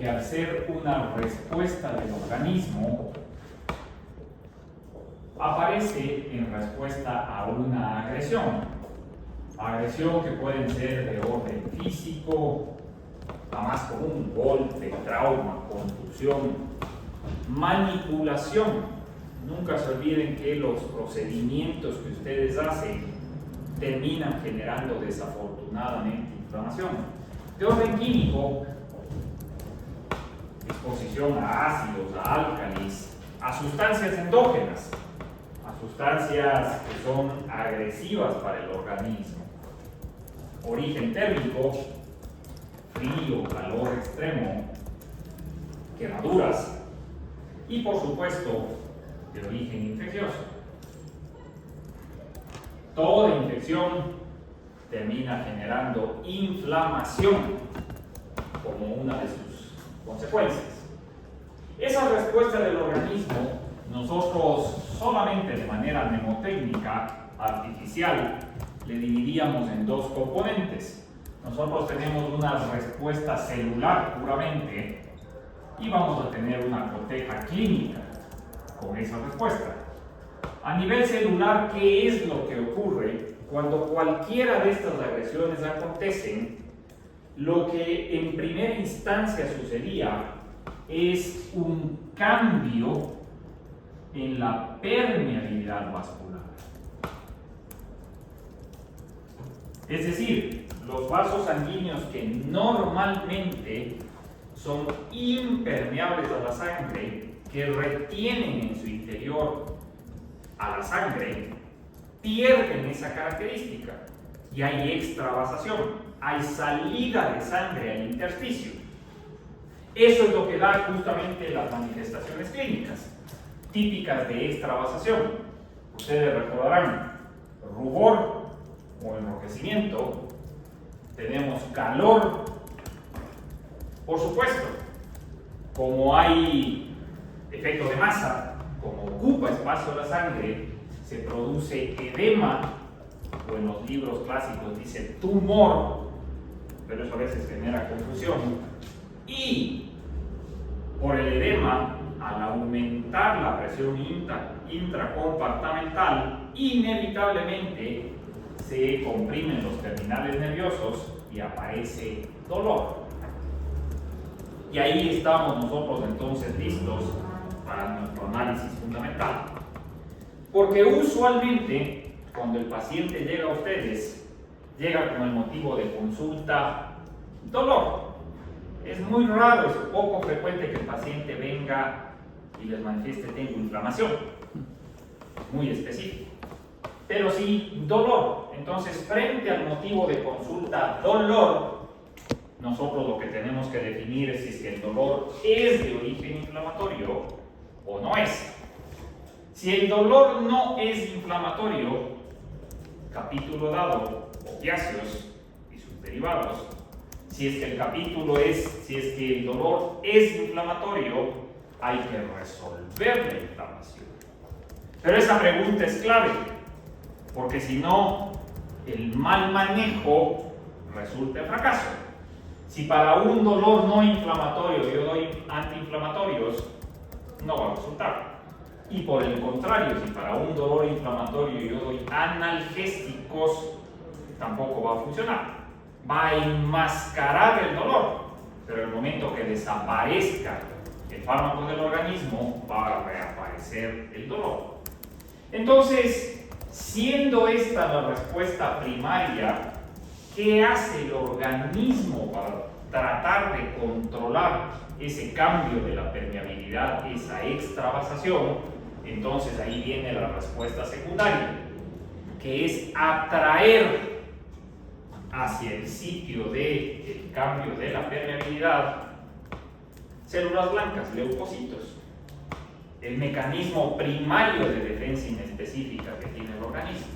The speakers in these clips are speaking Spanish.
que al ser una respuesta del organismo, aparece en respuesta a una agresión. Agresión que pueden ser de orden físico, la más común, golpe, trauma, contusión, manipulación. Nunca se olviden que los procedimientos que ustedes hacen terminan generando desafortunadamente inflamación. De orden químico, exposición a ácidos, a álcalis, a sustancias endógenas, a sustancias que son agresivas para el organismo. Origen térmico, frío, calor extremo, quemaduras y por supuesto de origen infeccioso. Toda infección termina generando inflamación como una de sus consecuencias. Esa respuesta del organismo, nosotros solamente de manera mnemotécnica, artificial, le dividiríamos en dos componentes. Nosotros tenemos una respuesta celular puramente y vamos a tener una coteja clínica con esa respuesta. A nivel celular, ¿qué es lo que ocurre cuando cualquiera de estas agresiones acontecen? Lo que en primera instancia sucedía es un cambio en la permeabilidad vascular. Es decir, los vasos sanguíneos que normalmente son impermeables a la sangre, que retienen en su interior a la sangre, pierden esa característica y hay extravasación, hay salida de sangre al intersticio. Eso es lo que da justamente las manifestaciones clínicas típicas de extravasación. Ustedes recordarán rubor o enrojecimiento, tenemos calor, por supuesto, como hay efecto de masa, como ocupa espacio la sangre, se produce edema, o en los libros clásicos dice tumor, pero eso a veces genera confusión, y por el edema, al aumentar la presión intracompartimental, inevitablemente se comprimen los terminales nerviosos y aparece dolor. Y ahí estamos nosotros entonces listos para nuestro análisis fundamental. Porque usualmente, cuando el paciente llega a ustedes, llega con el motivo de consulta dolor. Es muy raro, es poco frecuente que el paciente venga y les manifieste tengo inflamación. Muy específico. Pero sí dolor. Entonces, frente al motivo de consulta dolor, nosotros lo que tenemos que definir es si es que el dolor es de origen inflamatorio o no es. Si el dolor no es inflamatorio, capítulo dado, opiáceos y sus derivados. Si es que el capítulo es, si es que el dolor es inflamatorio, hay que resolver la inflamación. Pero esa pregunta es clave, porque si no, el mal manejo resulta en fracaso. Si para un dolor no inflamatorio yo doy antiinflamatorios, no va a resultar. Y por el contrario, si para un dolor inflamatorio yo doy analgésicos, tampoco va a funcionar. Va a enmascarar el dolor, pero en el momento que desaparezca el fármaco del organismo, va a reaparecer el dolor. Entonces, siendo esta la respuesta primaria, ¿qué hace el organismo para tratar de controlar ese cambio de la permeabilidad, esa extravasación? Entonces ahí viene la respuesta secundaria, que es atraer hacia el sitio del cambio de la permeabilidad células blancas, leucocitos. El mecanismo primario de defensa inespecífica que tiene el organismo.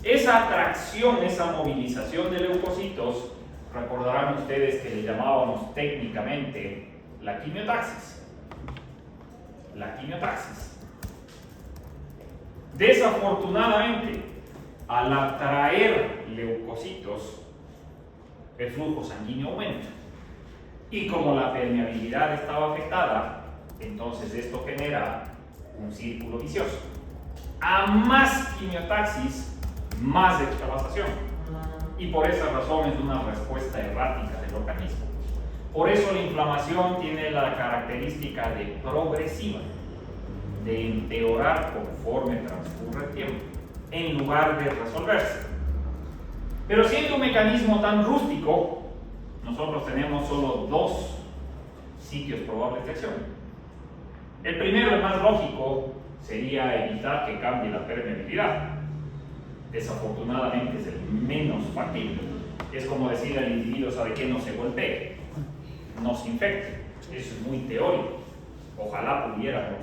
Esa atracción, esa movilización de leucocitos, recordarán ustedes que le llamábamos técnicamente la quimiotaxis. La quimiotaxis. Desafortunadamente, al atraer leucocitos, el flujo sanguíneo aumenta. Y como la permeabilidad estaba afectada, entonces esto genera un círculo vicioso. A más quimiotaxis, más extravasación. Y por esa razón es una respuesta errática del organismo. Por eso la inflamación tiene la característica de progresiva, de empeorar conforme transcurre el tiempo, en lugar de resolverse. Pero siendo un mecanismo tan rústico, nosotros tenemos solo dos sitios probables de acción. El primero, el más lógico, sería evitar que cambie la permeabilidad. Desafortunadamente es el menos factible. Es como decir al individuo, ¿sabe qué? No se golpee, no se infecte. Eso es muy teórico. Ojalá pudiéramos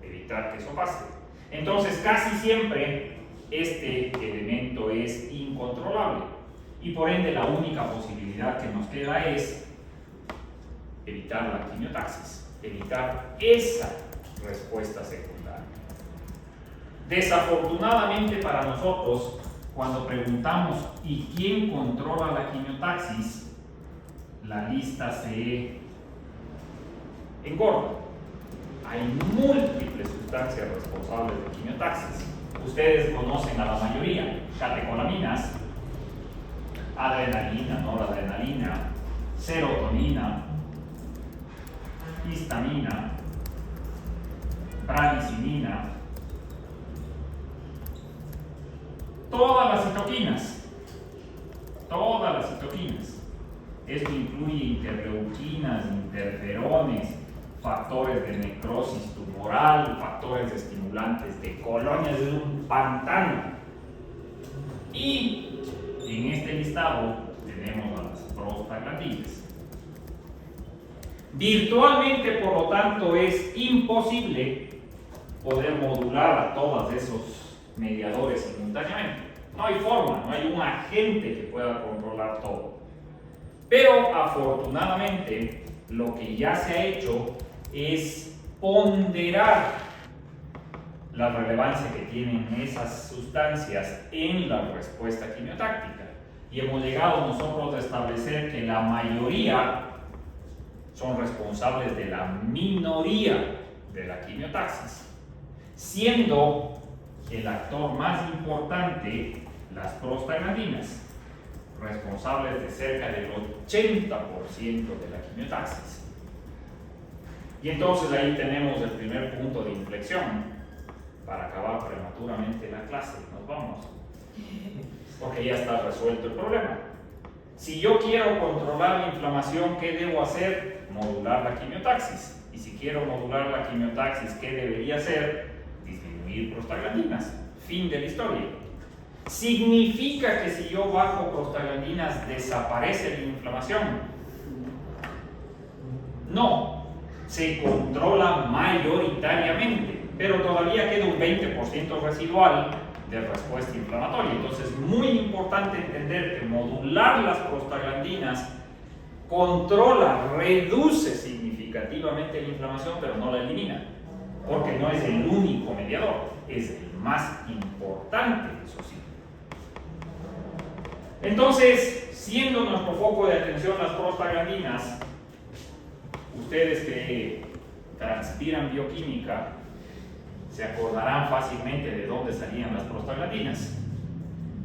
evitar que eso pase. Entonces, casi siempre este elemento es incontrolable y por ende la única posibilidad que nos queda es evitar la quimiotaxis, evitar esa respuesta secundaria. Desafortunadamente para nosotros, cuando preguntamos ¿y quién controla la quimiotaxis?, la lista se engorda. Hay múltiples sustancias responsables de quimiotaxis. Ustedes conocen a la mayoría: catecolaminas, adrenalina, noradrenalina, serotonina, histamina, bradicinina, todas las citoquinas. Esto incluye interleuquinas, interferones, factores de necrosis tumoral, factores estimulantes de colonias, es un pantano. Y en este listado tenemos a las prostaglandinas. Virtualmente, por lo tanto, es imposible poder modular a todos esos mediadores simultáneamente. No hay forma, no hay un agente que pueda controlar todo. Pero afortunadamente, lo que ya se ha hecho es ponderar la relevancia que tienen esas sustancias en la respuesta quimiotáctica. Y hemos llegado nosotros a establecer que la mayoría son responsables de la minoría de la quimiotaxis, siendo el actor más importante las prostaglandinas, responsables de cerca del 80% de la quimiotaxis. Y entonces ahí tenemos el primer punto de inflexión para acabar prematuramente la clase. Nos vamos, porque ya está resuelto el problema. Si yo quiero controlar la inflamación, ¿qué debo hacer? Modular la quimiotaxis. Y si quiero modular la quimiotaxis, ¿qué debería hacer? Disminuir prostaglandinas. Fin de la historia. ¿Significa que si yo bajo prostaglandinas desaparece la inflamación? No, se controla mayoritariamente, pero todavía queda un 20% residual de respuesta inflamatoria. Entonces es muy importante entender que modular las prostaglandinas controla, reduce significativamente la inflamación, pero no la elimina, porque no es el único mediador, es el más importante, eso sí. Entonces, siendo nuestro foco de atención las prostaglandinas, ustedes que transpiran bioquímica se acordarán fácilmente de dónde salían las prostaglandinas.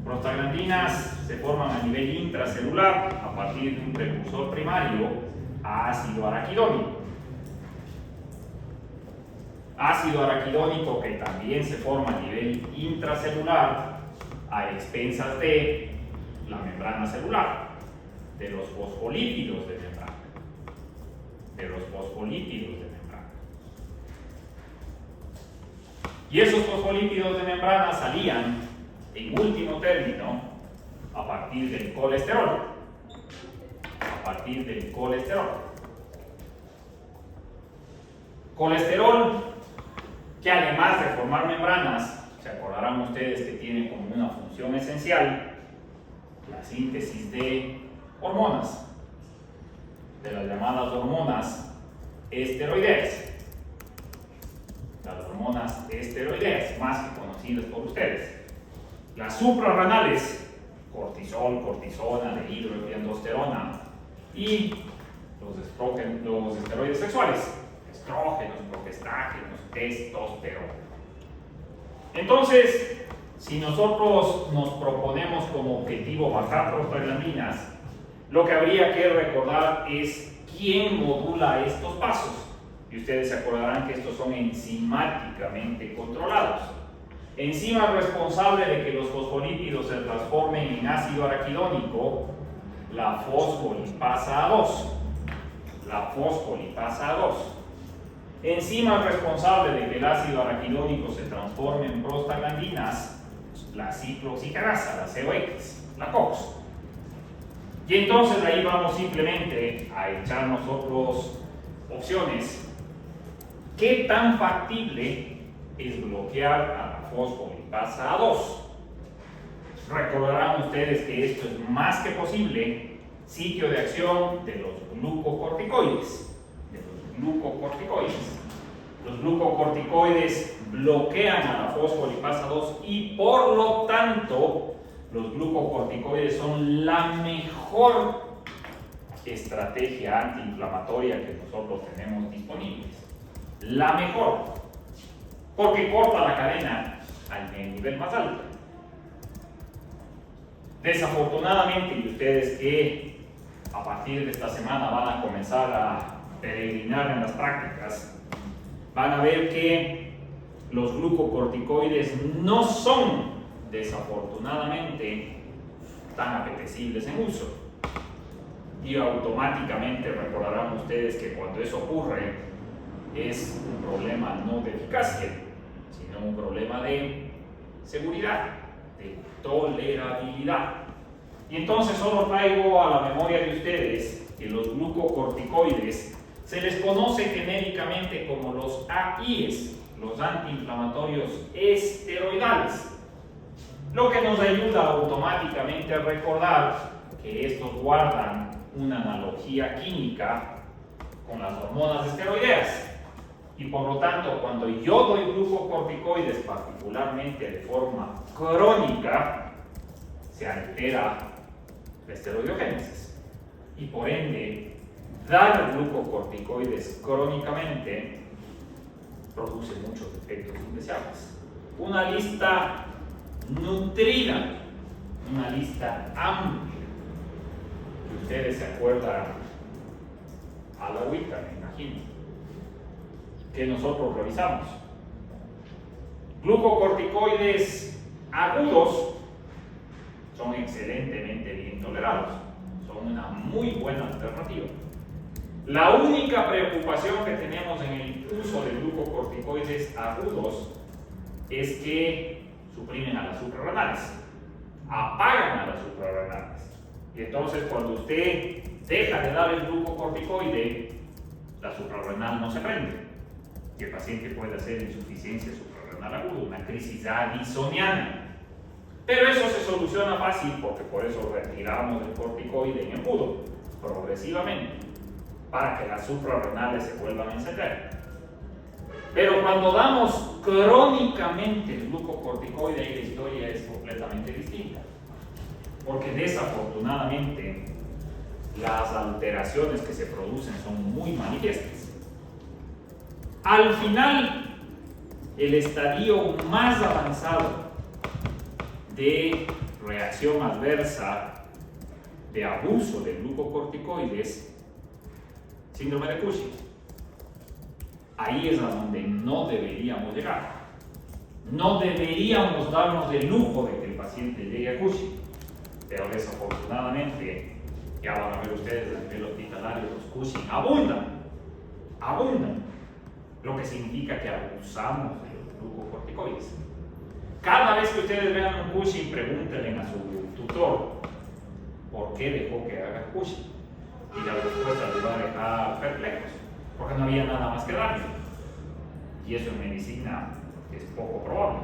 Prostaglandinas se forman a nivel intracelular a partir de un precursor primario a ácido araquidónico. Ácido araquidónico que también se forma a nivel intracelular a expensas de la membrana celular, de los fosfolípidos de membrana. Y esos fosfolípidos de membrana salían, en último término, a partir del colesterol. Colesterol que además de formar membranas, se acordarán ustedes que tiene como una función esencial la síntesis de hormonas, de las llamadas hormonas esteroideas. Las hormonas esteroideas, más que conocidas por ustedes. Las suprarrenales, cortisol, cortisona, dehidroepiandrosterona, y los esteroides sexuales, estrógenos, progestágenos, testosterona. Entonces, si nosotros nos proponemos como objetivo bajar prostaglandinas, lo que habría que recordar es quién modula estos pasos. Y ustedes se acordarán que estos son enzimáticamente controlados. Enzima responsable de que los fosfolípidos se transformen en ácido araquidónico, la fosfolipasa A2. La fosfolipasa A2. Enzima responsable de que el ácido araquidónico se transforme en prostaglandinas, la ciclooxigenasa, la COX, la COX. Y entonces ahí vamos simplemente a echar nosotros opciones. ¿Qué tan factible es bloquear a la fosfolipasa A2? Recordarán ustedes que esto es más que posible sitio de acción de los glucocorticoides. Los glucocorticoides bloquean a la fosfolipasa 2 y por lo tanto los glucocorticoides son la mejor estrategia antiinflamatoria que nosotros tenemos disponibles. La mejor, porque corta la cadena al nivel más alto. Desafortunadamente, y ustedes que a partir de esta semana van a comenzar a peregrinar en las prácticas, van a ver que los glucocorticoides no son, desafortunadamente, tan apetecibles en uso. Y automáticamente recordarán ustedes que cuando eso ocurre es un problema no de eficacia, sino un problema de seguridad, de tolerabilidad. Y entonces solo traigo a la memoria de ustedes que los glucocorticoides se les conoce genéricamente como los AIES, los antiinflamatorios esteroidales, lo que nos ayuda automáticamente a recordar que estos guardan una analogía química con las hormonas esteroideas. Y por lo tanto, cuando yo doy glucocorticoides, particularmente de forma crónica, se altera la esteroidogénesis. Y por ende, dar glucocorticoides crónicamente produce muchos efectos indeseables. Una lista nutrida, una lista amplia, que ustedes se acuerdan a la agüita, me imagino, que nosotros revisamos. Glucocorticoides agudos son excelentemente bien tolerados, son una muy buena alternativa. La única preocupación que tenemos en el uso de glucocorticoides agudos es que suprimen a las suprarrenales, apagan a las suprarrenales. Y entonces cuando usted deja de dar el glucocorticoide, la suprarrenal no se prende. Y el paciente puede hacer insuficiencia suprarrenal aguda, una crisis addisoniana. Pero eso se soluciona fácil porque por eso retiramos el corticoide en embudo, progresivamente, para que las suprarrenales se vuelvan a encender. Pero cuando damos crónicamente el glucocorticoide, ahí la historia es completamente distinta. Porque desafortunadamente las alteraciones que se producen son muy manifiestas. Al final, el estadio más avanzado de reacción adversa de abuso de glucocorticoides, síndrome de Cushing. Ahí es a donde no deberíamos llegar. No deberíamos darnos el lujo de que el paciente llegue a Cushing, pero desafortunadamente, ya van a ver ustedes a nivel hospitalario, los Cushing abundan, lo que significa que abusamos de los glucocorticoides. Cada vez que ustedes vean un Cushing, pregúntenle a su tutor por qué dejó que haga Cushing, y la respuesta les va a dejar perplejos, porque no había nada más que darle. Y eso en medicina es poco probable,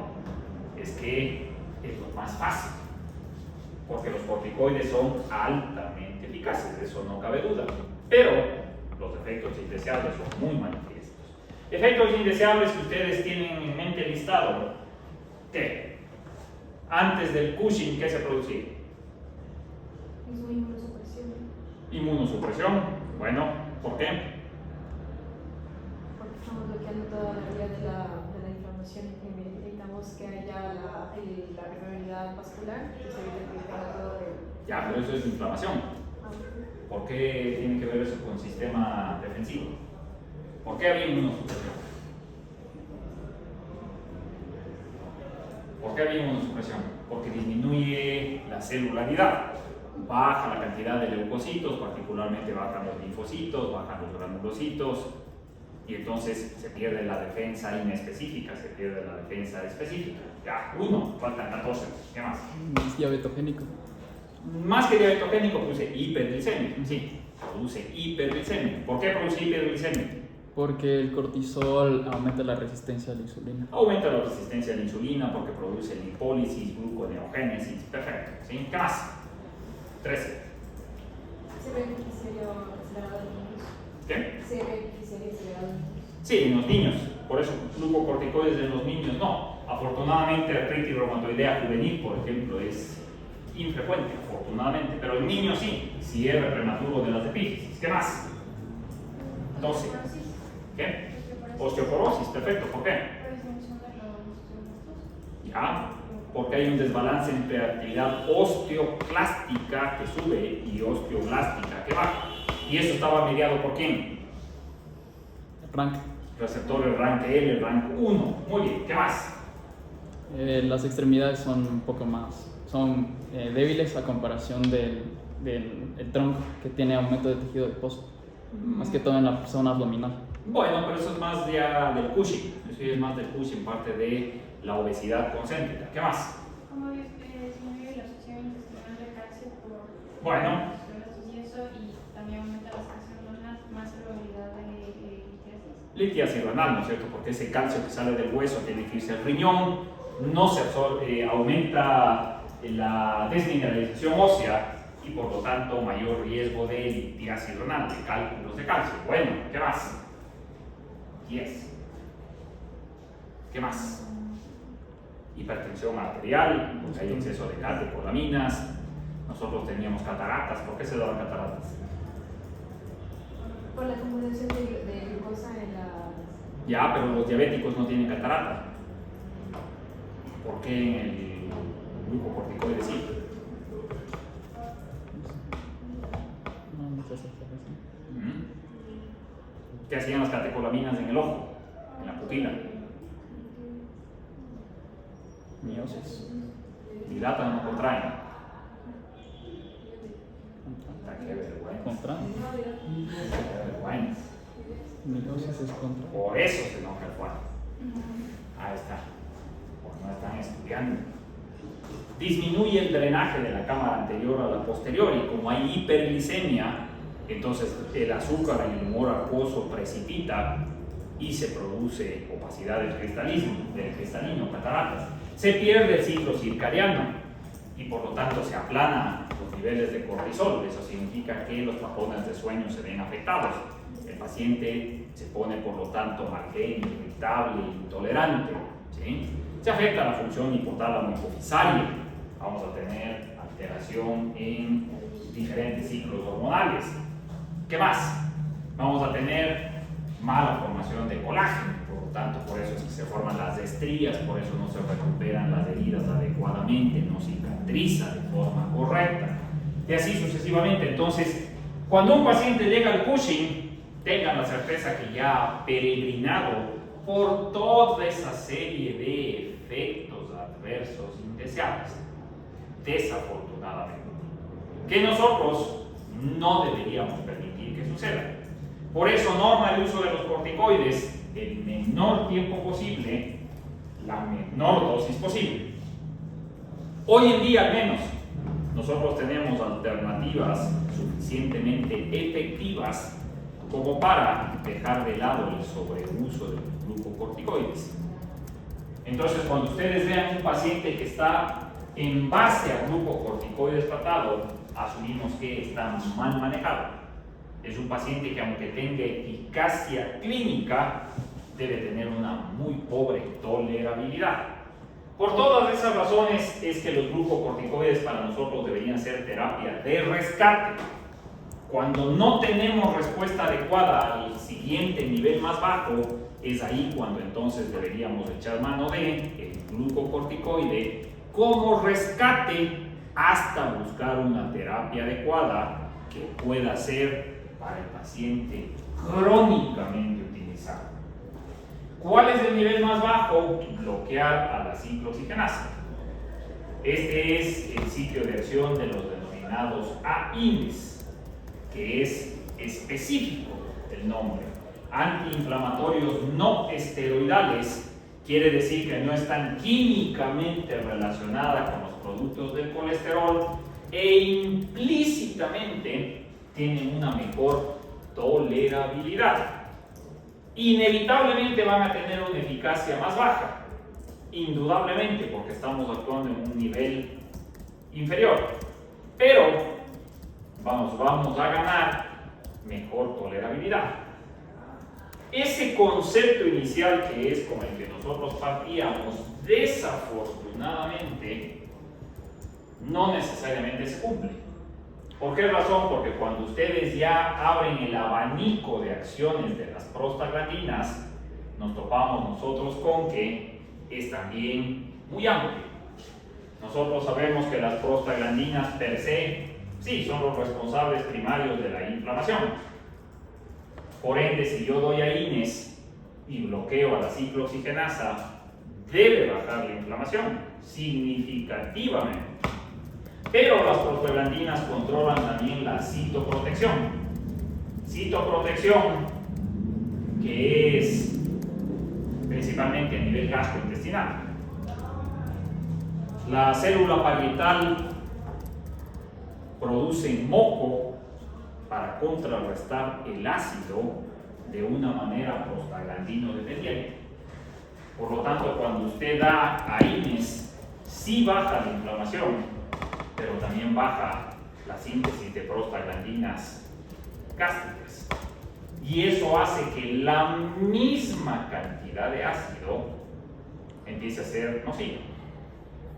es que es lo más fácil, porque los corticoides son altamente eficaces, de eso no cabe duda, pero los efectos indeseables son muy manifiestos. Efectos indeseables que ustedes tienen en mente listado, ¿qué? Antes del Cushing, ¿qué se producía? Inmunosupresión. Inmunosupresión, bueno, ¿Por qué? Porque estamos bloqueando toda la vía de la inflamación y necesitamos que haya la permeabilidad vascular y se evita que tenga todo el... Ya, pero eso es inflamación. ¿Por qué tiene que ver eso con sistema defensivo? ¿Por qué había inmunosupresión? ¿Por qué había inmunosupresión? Porque disminuye la celularidad, baja la cantidad de leucocitos, particularmente bajan los linfocitos, bajan los granulocitos, y entonces se pierde la defensa inespecífica, se pierde la defensa específica. Ya, faltan 14. ¿Qué más? Es diabetogénico. Más que diabetogénico, produce hiperglicemia. Sí, produce hiperglicemia. ¿Por qué produce hiperglicemia? Porque el cortisol aumenta la resistencia a la insulina. Aumenta la resistencia a la insulina porque produce lipólisis, gluconeogénesis. Perfecto. ¿Sí? ¿Qué más? 13. ¿Se beneficiaría acelerado en niños? ¿Qué? ¿Se beneficiaría acelerado en niños? Sí, en los niños. Por eso, glucocorticoides en los niños no. Afortunadamente, artritis reumatoidea juvenil, por ejemplo, es infrecuente, afortunadamente. Pero en niños sí. Cierre prematuro de las epífisis. ¿Qué más? 12. ¿Qué? Osteoporosis, perfecto. ¿Por qué? Ya, porque hay un desbalance entre actividad osteoclástica que sube y osteoblástica que baja. Y eso estaba mediado por quién? RANK. Receptores RANKL, RANK1. Muy bien, ¿qué más? Las extremidades son un poco más, son débiles a comparación del tronco, que tiene aumento de tejido adiposo, más que todo en la zona abdominal. Bueno, pero eso es más ya del Cushing. Eso ya es más del Cushing, parte de la obesidad concéntrica. ¿Qué más? ¿Cómo disminuye la absorción intestinal de calcio por Bueno. y eso, y también aumenta la secreción renal, más probabilidad de litiasis? Litiasis renal, ¿no es cierto? Porque ese calcio que sale del hueso tiene que irse al riñón, no se absorbe, aumenta la desmineralización ósea y por lo tanto mayor riesgo de litiasis renal, de cálculos de calcio. Bueno, ¿qué más? 10. ¿Qué más? Hipertensión arterial, porque hay exceso de catecolaminas. Nosotros teníamos cataratas. ¿Por qué se daban cataratas? Por la acumulación de glucosa en las... Ya, pero los diabéticos no tienen catarata. ¿Por qué en el glucocorticoide sí? No sé si ¿Qué hacían las catecolaminas en el ojo? En la pupila. miosis. Dilatan o no contraen. Qué vergüenza. Contra. Qué vergüenza. Miosis es contra. Por eso se enoja el Juan. Ahí está. Pues no están estudiando. Disminuye el drenaje de la cámara anterior a la posterior y como hay hiperglicemia, entonces el azúcar en el humor acuoso precipita y se produce opacidad del cristalino, cataratas. Se pierde el ciclo circadiano y por lo tanto se aplana los niveles de cortisol. Eso significa que los patrones de sueño se ven afectados. El paciente se pone por lo tanto mal genio, irritable, intolerante. ¿Sí? Se afecta la función hipotálamo hipofisaria. Vamos a tener alteración en diferentes ciclos hormonales. ¿Qué más? Vamos a tener mala formación de colágeno, por lo tanto, por eso es que se forman las estrías, por eso no se recuperan las heridas adecuadamente, no cicatriza de forma correcta, y así sucesivamente. Entonces, cuando un paciente llega al Cushing, tengan la certeza que ya ha peregrinado por toda esa serie de efectos adversos indeseables, desafortunadamente, que nosotros no deberíamos permitir que suceda. Por eso norma el uso de los corticoides el menor tiempo posible, la menor dosis posible. Hoy en día al menos, nosotros tenemos alternativas suficientemente efectivas como para dejar de lado el sobreuso de los glucocorticoides. Entonces, cuando ustedes vean un paciente que está en base a glucocorticoides tratado, asumimos que está mal manejado. Es un paciente que, aunque tenga eficacia clínica, debe tener una muy pobre tolerabilidad. Por todas esas razones es que los glucocorticoides para nosotros deberían ser terapia de rescate. Cuando no tenemos respuesta adecuada al siguiente nivel más bajo, es ahí cuando entonces deberíamos echar mano de el glucocorticoide como rescate hasta buscar una terapia adecuada que pueda ser para el paciente crónicamente utilizado. ¿Cuál es el nivel más bajo? Bloquear a la ciclooxigenasa. Este es el sitio de acción de los denominados AINES, que es específico el nombre. Antiinflamatorios no esteroidales, quiere decir que no están químicamente relacionadas con los productos del colesterol e implícitamente tienen una mejor tolerabilidad. Inevitablemente van a tener una eficacia más baja, indudablemente, porque estamos actuando en un nivel inferior, pero vamos a ganar mejor tolerabilidad. Ese concepto inicial que es con el que nosotros partíamos, desafortunadamente, no necesariamente se cumple. ¿Por qué razón? Porque cuando ustedes ya abren el abanico de acciones de las prostaglandinas, nos topamos nosotros con que es también muy amplio. Nosotros sabemos que las prostaglandinas per se, sí, son los responsables primarios de la inflamación. Por ende, si yo doy AINES y bloqueo a la ciclooxigenasa, debe bajar la inflamación significativamente. Pero las prostaglandinas controlan también la citoprotección. Citoprotección que es principalmente a nivel gastrointestinal. La célula parietal produce moco para contrarrestar el ácido de una manera prostaglandino dependiente. Por lo tanto, cuando usted da AINES, sí baja la inflamación, pero también baja la síntesis de prostaglandinas gástricas. Y eso hace que la misma cantidad de ácido empiece a ser nocivo,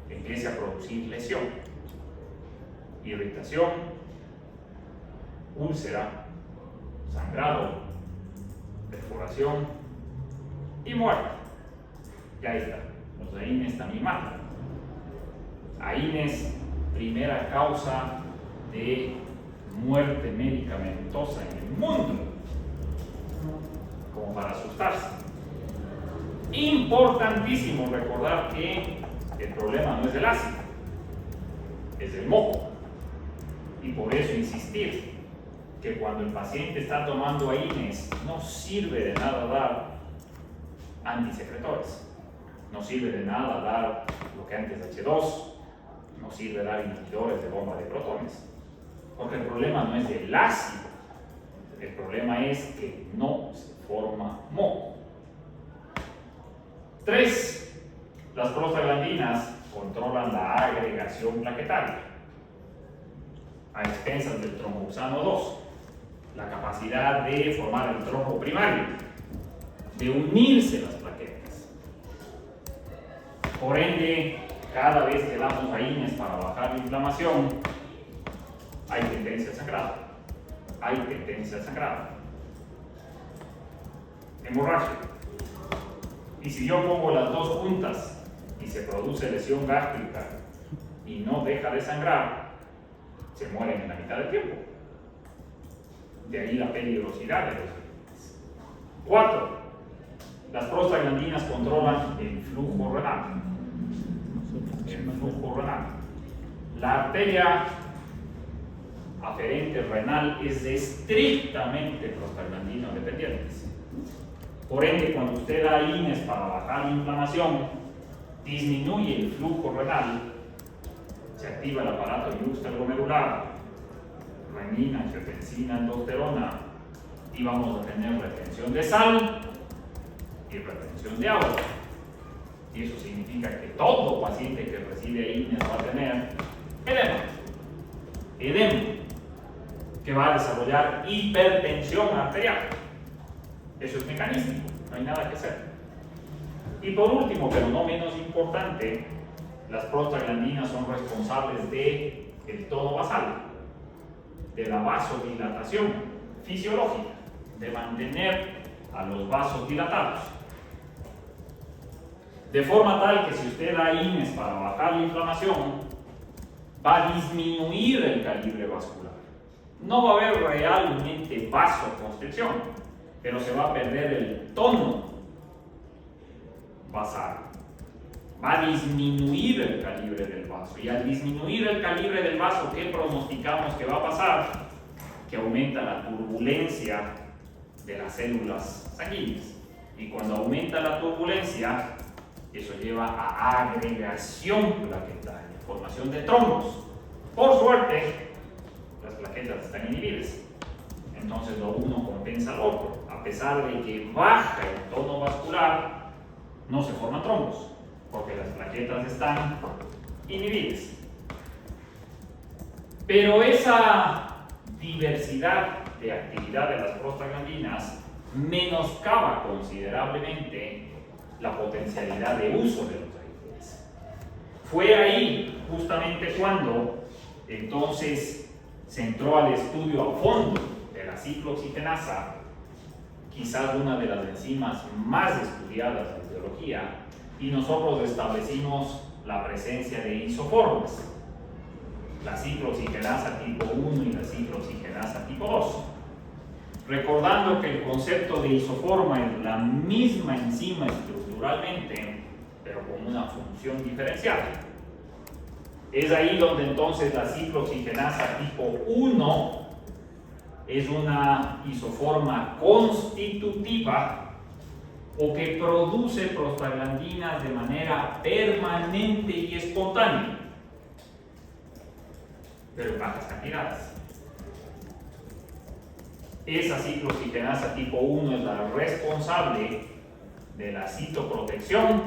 empiece a producir lesión, irritación, úlcera, sangrado, perforación y muerte. Ya está. Los AINES también matan. AINES, primera causa de muerte medicamentosa en el mundo, como para asustarse. Importantísimo recordar que el problema no es el ácido, es el moco. Y por eso insistir que cuando el paciente está tomando AINES, no sirve de nada dar antisecretores, no sirve de nada dar bloqueantes H2, no sirve dar inhibidores de bomba de protones, porque el problema no es el ácido, el problema es que no se forma moco. 3. Las prostaglandinas controlan la agregación plaquetaria a expensas del tromboxano 2, la capacidad de formar el trombo primario, de unirse las plaquetas. Por ende, cada vez que damos AINES para bajar la inflamación, hay tendencia a sangrado. Hay tendencia a sangrado. Hemorragia. Y si yo pongo las dos juntas y se produce lesión gástrica y no deja de sangrar, se mueren en la mitad del tiempo. De ahí la peligrosidad de los AINES. 4. Las prostaglandinas controlan el flujo renal. El flujo renal. La arteria aferente renal es estrictamente prostaglandino dependientes. Por ende, cuando usted da AINES para bajar la inflamación, disminuye el flujo renal, se activa el aparato yuxtaglomerular, renina, angiotensina, aldosterona, y vamos a tener retención de sal y retención de agua. Y eso significa que todo paciente que recibe AINES va a tener edema, que va a desarrollar hipertensión arterial. Eso es mecanístico, no hay nada que hacer. Y por último, pero no menos importante, las prostaglandinas son responsables del tono basal. de la vasodilatación fisiológica, de mantener a los vasos dilatados. De forma tal que si usted da INES para bajar la inflamación, va a disminuir el calibre vascular. No va a haber realmente vasoconstricción, pero se va a perder el tono basal. Va a disminuir el calibre del vaso. Y al disminuir el calibre del vaso, ¿qué pronosticamos que va a pasar? Que aumenta la turbulencia de las células sanguíneas. Y cuando aumenta la turbulencia, eso lleva a agregación plaquetaria, formación de trombos. Por suerte, las plaquetas están inhibidas. Entonces lo uno compensa al otro. A pesar de que baja el tono vascular, no se forman trombos, porque las plaquetas están inhibidas. Pero esa diversidad de actividad de las prostaglandinas menoscaba considerablemente la potencialidad de uso de los AINES. Fue ahí justamente cuando entonces se entró al estudio a fondo de la ciclooxigenasa, quizás una de las enzimas más estudiadas en biología, y nosotros establecimos la presencia de isoformas, la ciclooxigenasa tipo 1 y la ciclooxigenasa tipo 2. Recordando que el concepto de isoforma es la misma enzima estructuralmente, pero con una función diferenciada. Es ahí donde entonces la ciclooxigenasa tipo 1 es una isoforma constitutiva o que produce prostaglandinas de manera permanente y espontánea, pero en bajas cantidades. Esa ciclooxigenasa tipo 1 es la responsable de la citoprotección,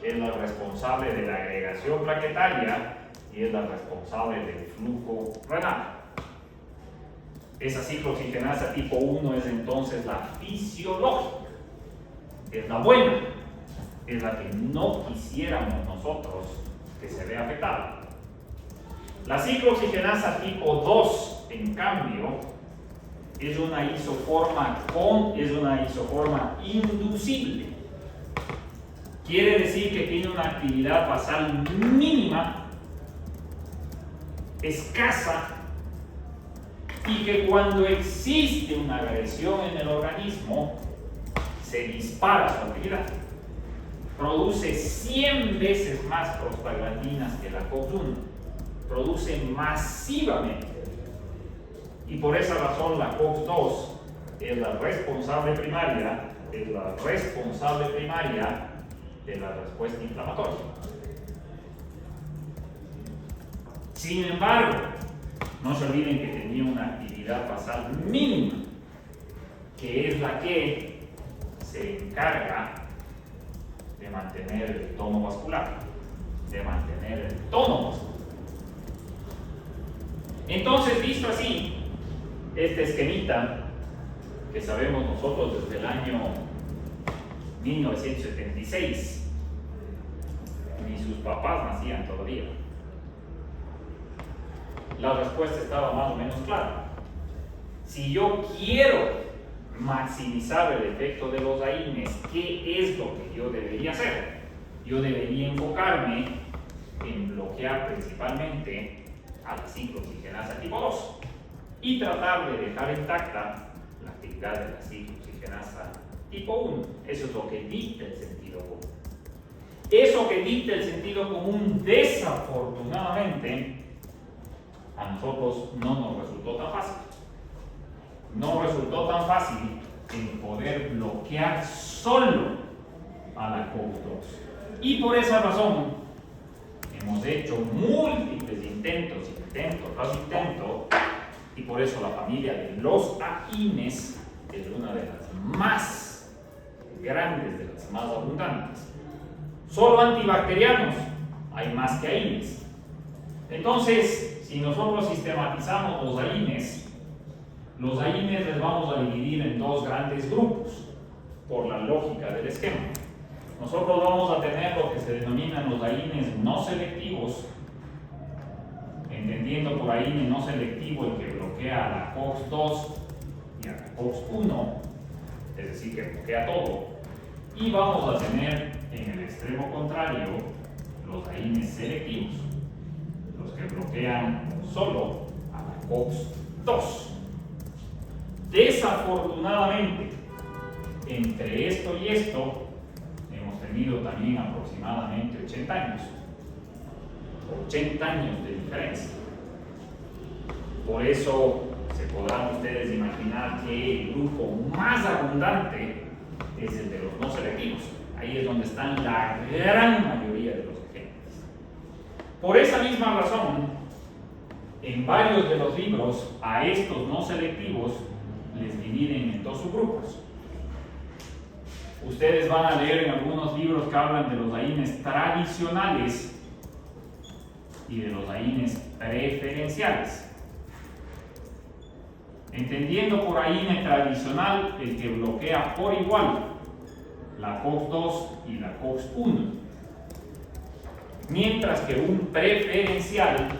es la responsable de la agregación plaquetaria y es la responsable del flujo renal. Esa ciclooxigenasa tipo 1 es entonces la fisiológica, es la buena, es la que no quisiéramos nosotros que se vea afectada. La ciclooxigenasa tipo 2, en cambio, es una isoforma inducible. Quiere decir que tiene una actividad basal mínima, escasa, y que cuando existe una agresión en el organismo, se dispara su actividad. Produce 100 veces más prostaglandinas que la COX-1. Produce masivamente. Y por esa razón la COX-2 es la responsable primaria de la respuesta inflamatoria. Sin embargo, no se olviden que tenía una actividad basal mínima, que es la que se encarga de mantener el tono vascular, Entonces, visto así, este esquemita que sabemos nosotros desde el año 1976, ni sus papás nacían todavía. La respuesta estaba más o menos clara. Si yo quiero maximizar el efecto de los AINES, ¿qué es lo que yo debería hacer? Yo debería enfocarme en bloquear principalmente a la ciclooxigenasa tipo 2 y tratar de dejar intacta la actividad de la ciclooxigenasa tipo 1. Eso es lo que dicta el sentido común. Eso que dicta el sentido común, desafortunadamente, a nosotros no nos resultó tan fácil. No resultó tan fácil en poder bloquear solo a la COX-2. Y por esa razón hemos hecho múltiples intentos tras intento, y por eso la familia de los AINES es una de las más grandes, de las más abundantes. Solo antibacterianos hay más que AINES. Entonces, si nosotros sistematizamos los AINES les vamos a dividir en dos grandes grupos, por la lógica del esquema. Nosotros vamos a tener lo que se denominan los AINES no selectivos, entendiendo por ahí no selectivo el que bloquea a la COX-2 y a la COX-1, es decir, que bloquea todo. Y vamos a tener en el extremo contrario los AINES selectivos, los que bloquean solo a la COX-2. Desafortunadamente, entre esto y esto, hemos tenido también aproximadamente 80 años. 80 años de diferencia. Por eso se podrán ustedes imaginar que el grupo más abundante es el de los no selectivos. Ahí es donde están la gran mayoría de los agentes. Por esa misma razón, en varios de los libros a estos no selectivos les dividen en dos subgrupos. Ustedes van a leer en algunos libros que hablan de los AINES tradicionales y de los AINES preferenciales. Entendiendo por AINE tradicional el que bloquea por igual la COX-2 y la COX-1, mientras que un preferencial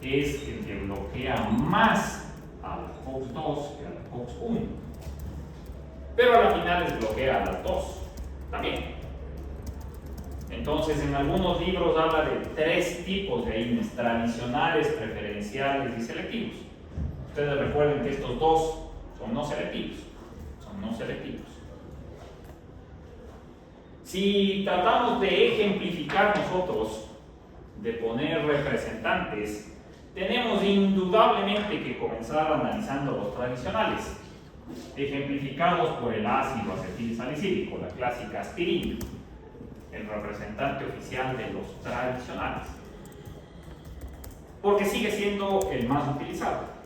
es el que bloquea más a la COX-2 que a la COX-1, pero a la final les bloquea a las dos también. Entonces, en algunos libros habla de tres tipos de AINES: tradicionales, preferenciales y selectivos. Ustedes recuerden que estos dos son no selectivos. Si tratamos de ejemplificar nosotros, de poner representantes, tenemos indudablemente que comenzar analizando los tradicionales, ejemplificados por el ácido acetilsalicílico, la clásica aspirina, el representante oficial de los tradicionales, porque sigue siendo el más utilizado,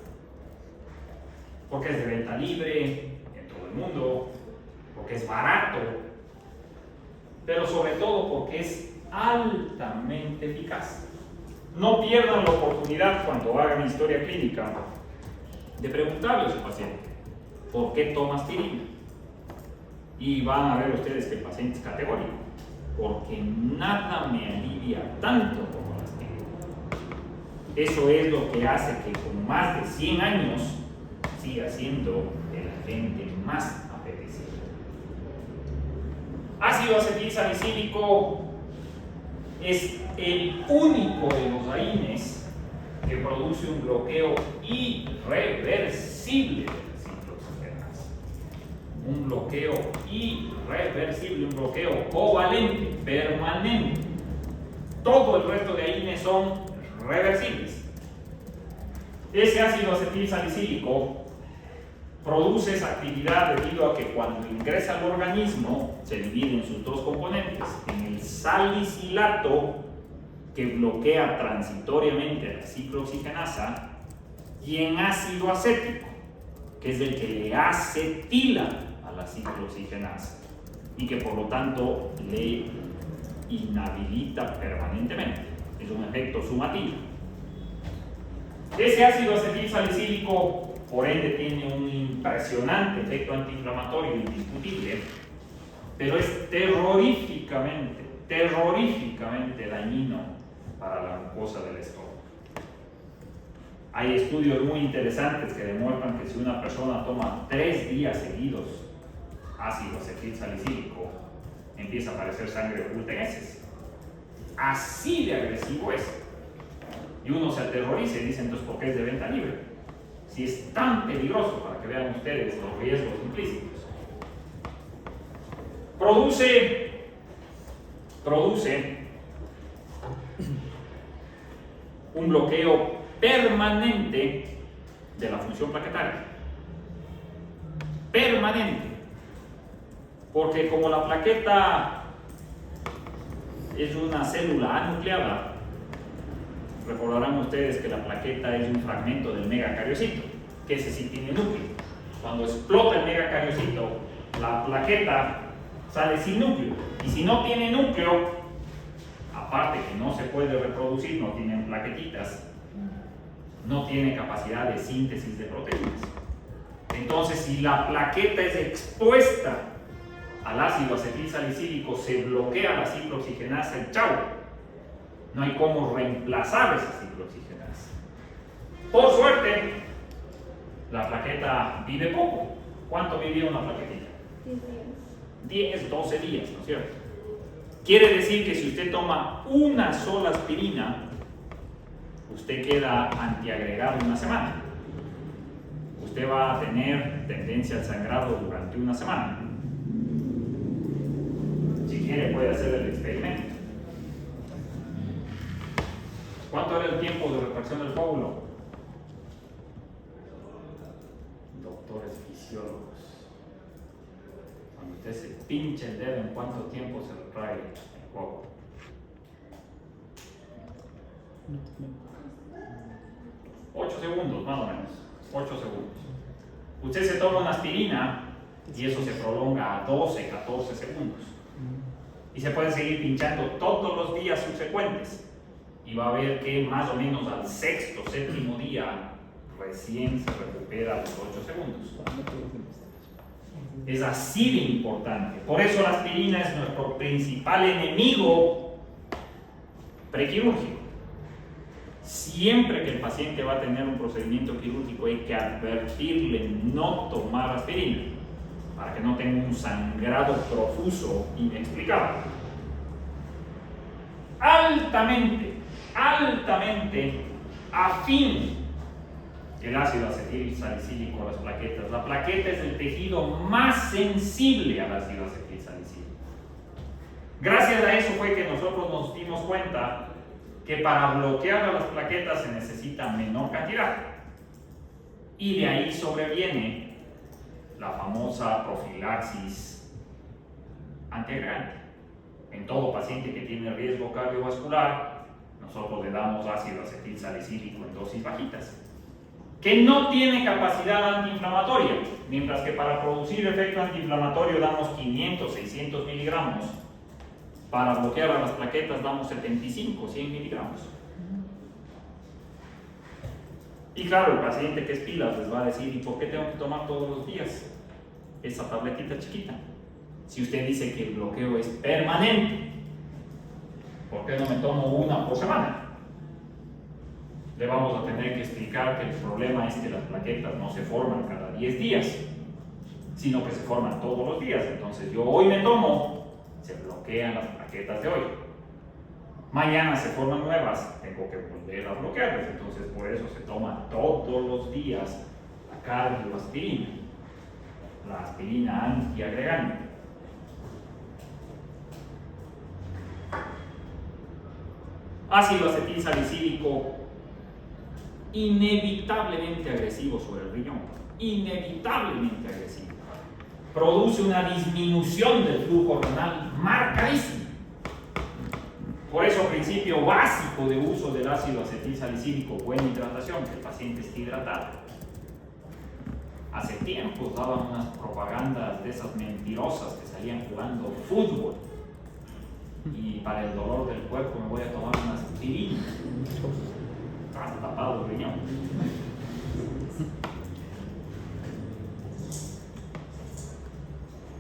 porque es de venta libre en todo el mundo, porque es barato, pero sobre todo porque es altamente eficaz. No pierdan la oportunidad cuando hagan historia clínica de preguntarle a su paciente: ¿por qué toma aspirina? Y van a ver ustedes que el paciente es categórico: porque nada me alivia tanto como la aspirina. Eso es lo que hace que con más de 100 años siga siendo el agente más apetecido. Ácido acetilsalicílico es el único de los AINES que produce un bloqueo irreversible de la ciclooxigenasa. Un bloqueo irreversible, un bloqueo covalente, permanente. Todo el resto de AINES son reversibles. Ese ácido acetilsalicílico produce esa actividad debido a que cuando ingresa al organismo se divide en sus dos componentes: en el salicilato, que bloquea transitoriamente la ciclooxigenasa, y en ácido acético, que es el que le acetila a la ciclooxigenasa y que por lo tanto le inhabilita permanentemente. Es un efecto sumativo. Ese ácido acetilsalicílico, por ende, tiene un impresionante efecto antiinflamatorio indiscutible, pero es terroríficamente dañino para la mucosa del estómago. Hay estudios muy interesantes que demuestran que si una persona toma 3 días seguidos ácido acetilsalicílico, empieza a aparecer sangre oculta en heces. Así de agresivo es. Y uno se aterroriza y dice: entonces, ¿por qué es de venta libre? Si es tan peligroso, para que vean ustedes los riesgos implícitos. Produce un bloqueo permanente de la función plaquetaria. Permanente. Porque como la plaqueta es una célula anucleada, recordarán ustedes que la plaqueta es un fragmento del megacariocito, que ese sí tiene núcleo. Cuando explota el megacariocito, la plaqueta sale sin núcleo. Y si no tiene núcleo, aparte que no se puede reproducir, no tienen plaquetitas, no tiene capacidad de síntesis de proteínas. Entonces, si la plaqueta es expuesta al ácido acetilsalicílico, se bloquea la ciclooxigenasa y chao. No hay cómo reemplazar esa ciclooxigenasa. Por suerte, la plaqueta vive poco. ¿Cuánto vivía una plaquetita? 10, 12 días, ¿no es cierto? Quiere decir que si usted toma una sola aspirina, usted queda antiagregado una semana. Usted va a tener tendencia al sangrado durante una semana. Si quiere, puede hacer el experimento. ¿Cuánto era el tiempo de refracción del coágulo? Doctores fisiólogos. Cuando usted se pincha el dedo, ¿en cuánto tiempo se retrae el coágulo? 8 segundos, más o menos. 8 segundos. Usted se toma una aspirina y eso se prolonga a 12, 14 segundos. Y se puede seguir pinchando todos los días subsecuentes. Y va a ver que más o menos al sexto, séptimo día recién se recupera los 8 segundos. Es así de importante. Por eso la aspirina es nuestro principal enemigo prequirúrgico. Siempre que el paciente va a tener un procedimiento quirúrgico hay que advertirle no tomar aspirina para que no tenga un sangrado profuso inexplicable. Altamente afín el ácido acetil salicílico a las plaquetas. La plaqueta es el tejido más sensible al ácido acetil salicílico. Gracias a eso fue que nosotros nos dimos cuenta que para bloquear a las plaquetas se necesita menor cantidad. Y de ahí sobreviene la famosa profilaxis antiagregante. En todo paciente que tiene riesgo cardiovascular, nosotros le damos ácido acetil salicílico en dosis bajitas, que no tiene capacidad antiinflamatoria, mientras que para producir efecto antiinflamatorio damos 500, 600 miligramos. Para bloquear a las plaquetas damos 75, 100 miligramos. Y claro, el paciente que es pilas les va a decir, ¿y por qué tengo que tomar todos los días esa tabletita chiquita? Si usted dice que el bloqueo es permanente, ¿por qué no me tomo una por semana? Le vamos a tener que explicar que el problema es que las plaquetas no se forman cada 10 días, sino que se forman todos los días. Entonces yo hoy me tomo, se bloquean las plaquetas de hoy. Mañana se forman nuevas, tengo que volver a bloquearlas. Entonces por eso se toma todos los días la cardioaspirina, la aspirina antiagregante. Ácido acetil salicílico, inevitablemente agresivo sobre el riñón, inevitablemente agresivo. Produce una disminución del flujo renal marcadísima. Por eso, principio básico de uso del ácido acetil salicílico, buena hidratación, que el paciente esté hidratado. Hace tiempo daban unas propagandas de esas mentirosas que salían jugando fútbol. Y para el dolor del cuerpo me voy a tomar una aspirina. Está tapado el riñón.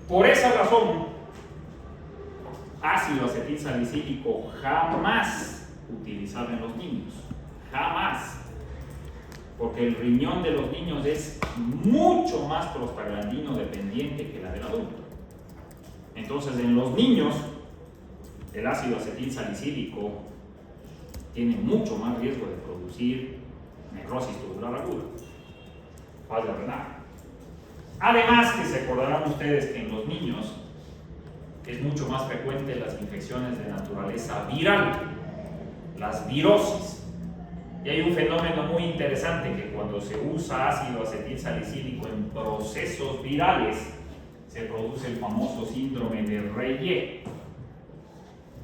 Por esa razón, ácido acetil salicílico jamás utilizado en los niños. Jamás. Porque el riñón de los niños es mucho más prostaglandino dependiente que la del adulto. Entonces, en los niños, el ácido acetil salicílico tiene mucho más riesgo de producir necrosis tubular aguda, falla renal. Además, que se acordarán ustedes que en los niños es mucho más frecuente las infecciones de naturaleza viral, las virosis. Y hay un fenómeno muy interesante que cuando se usa ácido acetil salicílico en procesos virales, se produce el famoso síndrome de Reye.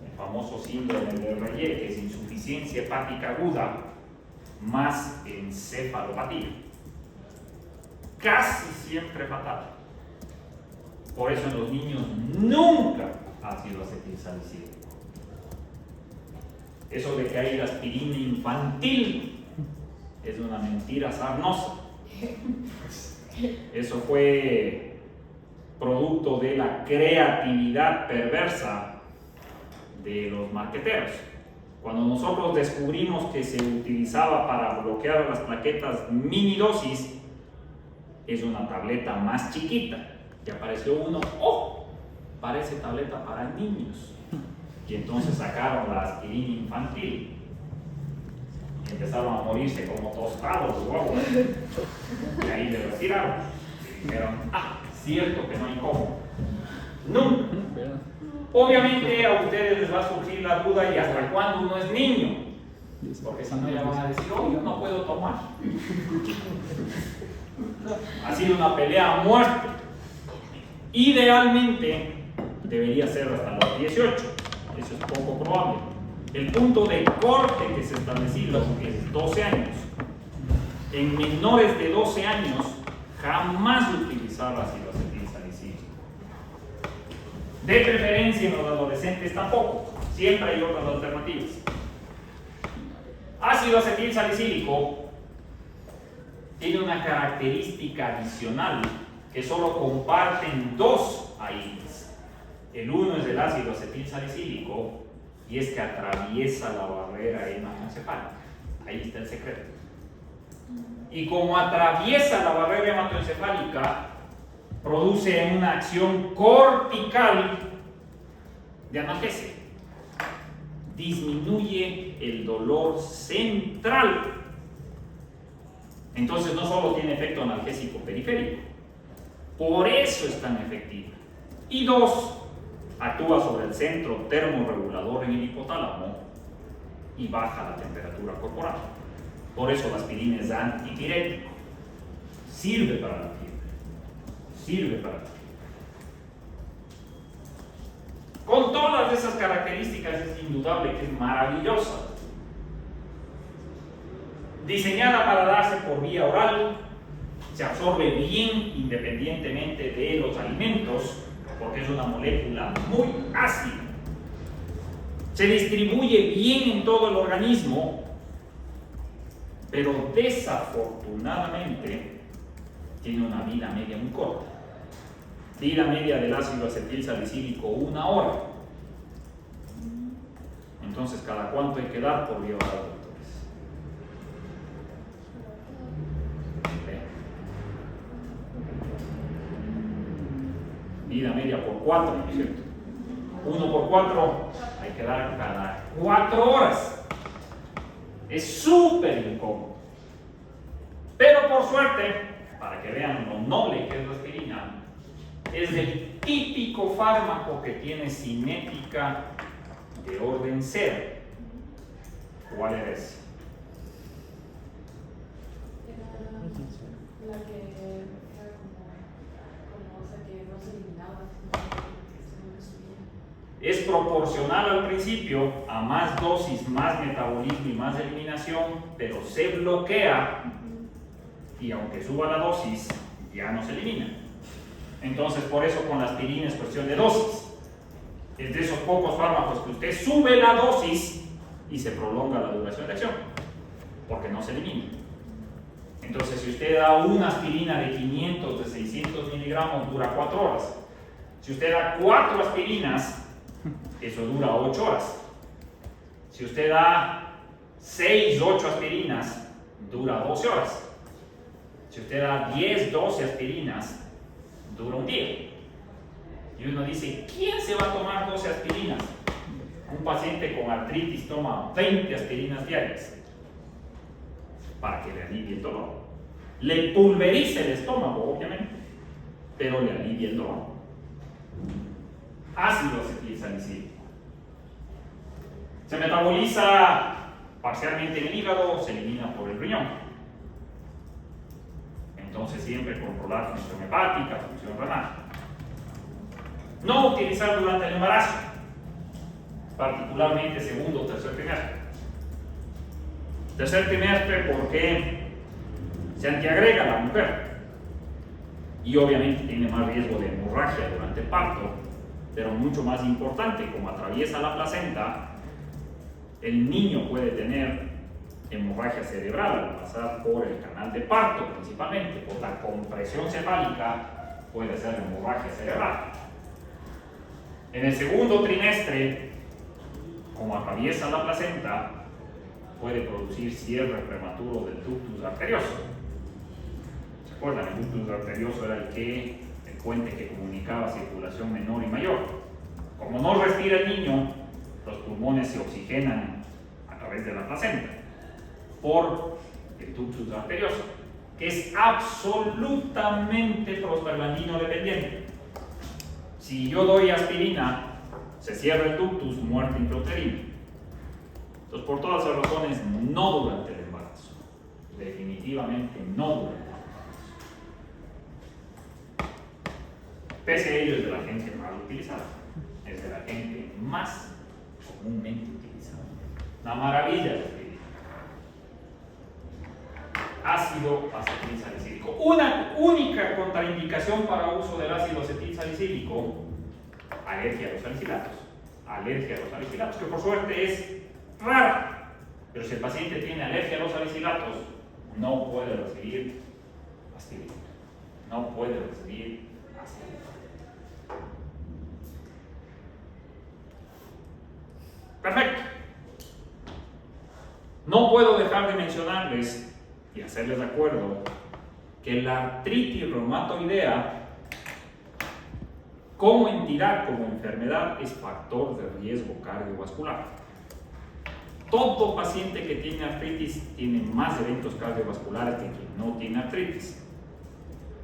El famoso síndrome de Reye, que es insuficiencia hepática aguda más encefalopatía. Casi siempre fatal. Por eso en los niños nunca ácido acetil salicílico. Eso de que hay aspirina infantil es una mentira sarnosa. Eso fue producto de la creatividad perversa de los marqueteros. Cuando nosotros descubrimos que se utilizaba para bloquear las plaquetas minidosis, es una tableta más chiquita. Y apareció uno, ¡oh! Parece tableta para niños. Y entonces sacaron la aspirina infantil. Y empezaron a morirse como tostados los huevos. Y ahí le retiraron. Y dijeron, cierto que no hay cómo. Nunca. Obviamente a ustedes les va a surgir la duda, ¿y hasta cuándo uno es niño? Porque si no ya van a decir, yo no puedo tomar. Ha sido una pelea a muerte. Idealmente debería ser hasta los 18. Eso es poco probable. El punto de corte que se ha establecido es 12 años. En menores de 12 años jamás utilizar ácido acetilsalicílico. De preferencia en los adolescentes tampoco. Siempre hay otras alternativas. Ácido acetilsalicílico tiene una característica adicional que solo comparten dos AINES. El uno es el ácido acetilsalicílico y es que atraviesa la barrera hematoencefálica. Ahí está el secreto. Y como atraviesa la barrera hematoencefálica, produce una acción cortical de analgesia. Disminuye el dolor central. Entonces no solo tiene efecto analgésico periférico, por eso es tan efectiva. Y dos, actúa sobre el centro termorregulador en el hipotálamo y baja la temperatura corporal. Por eso la aspirina es antipirético. Sirve para la fiebre. Sirve para la fiebre. Con todas esas características es indudable que es maravillosa. Diseñada para darse por vía oral, se absorbe bien independientemente de los alimentos, porque es una molécula muy ácida. Se distribuye bien en todo el organismo, pero desafortunadamente tiene una vida media muy corta. Vida media del ácido acetilsalicílico 1 hora. Entonces, ¿cada cuánto hay que dar por vía oral, doctores? Vida media por 4, ¿no es cierto? 1 por 4 hay que dar cada 4 horas. Es súper incómodo. Pero por suerte, para que vean lo noble que es la aspirina, es el típico fármaco que tiene cinética de orden 0. ¿Cuál es? La que era como o sea, que no se eliminaba, sino que se subía. Es proporcional al principio, a más dosis, más metabolismo y más eliminación, pero se bloquea y aunque suba la dosis, ya no se elimina. Entonces, por eso con la aspirina es cuestión de dosis. Es de esos pocos fármacos que usted sube la dosis y se prolonga la duración de acción, porque no se elimina. Entonces, si usted da una aspirina de 500, de 600 miligramos, dura 4 horas. Si usted da 4 aspirinas, eso dura 8 horas. Si usted da 6, 8 aspirinas, dura 12 horas. Si usted da 10, 12 aspirinas, dura un día. Y uno dice, ¿quién se va a tomar 12 aspirinas? Un paciente con artritis toma 20 aspirinas diarias para que le alivie el dolor. Le pulveriza el estómago, obviamente, pero le alivia el dolor. Ácido acetilsalicílico. Se metaboliza parcialmente en el hígado, se elimina por el riñón. Entonces siempre controlar función hepática, función renal. No utilizar durante el embarazo, particularmente segundo o tercer trimestre. Tercer trimestre porque se antiagrega la mujer y obviamente tiene más riesgo de hemorragia durante el parto, pero mucho más importante, como atraviesa la placenta, el niño puede tener hemorragia cerebral al pasar por el canal de parto, principalmente por la compresión cefálica, puede ser hemorragia cerebral. En el segundo trimestre, como atraviesa la placenta, puede producir cierre prematuro del ductus arterioso. ¿Se acuerdan? El ductus arterioso era el puente que comunicaba circulación menor y mayor. Como no respira el niño, los pulmones se oxigenan a través de la placenta por el ductus arterioso, que es absolutamente prostaglandino dependiente. Si yo doy aspirina, se cierra el ductus, muerte intrauterina. Entonces, por todas las razones, no durante el embarazo. Definitivamente no durante el embarazo. Pese a ello, es de la gente más utilizada. Es de la gente más comúnmente utilizada. Una maravilla de aspirina. Ácido acetilsalicílico. Una única contraindicación para uso del ácido acetilsalicílico: alergia a los salicilatos. Alergia a los salicilatos, que por suerte es rara. Pero si el paciente tiene alergia a los salicilatos, no puede recibir aspirina. No puede recibir aspirina. Perfecto. No puedo dejar de mencionarles y hacerles de acuerdo que la artritis reumatoidea como entidad, como enfermedad, es factor de riesgo cardiovascular. Todo paciente que tiene artritis tiene más eventos cardiovasculares que quien no tiene artritis.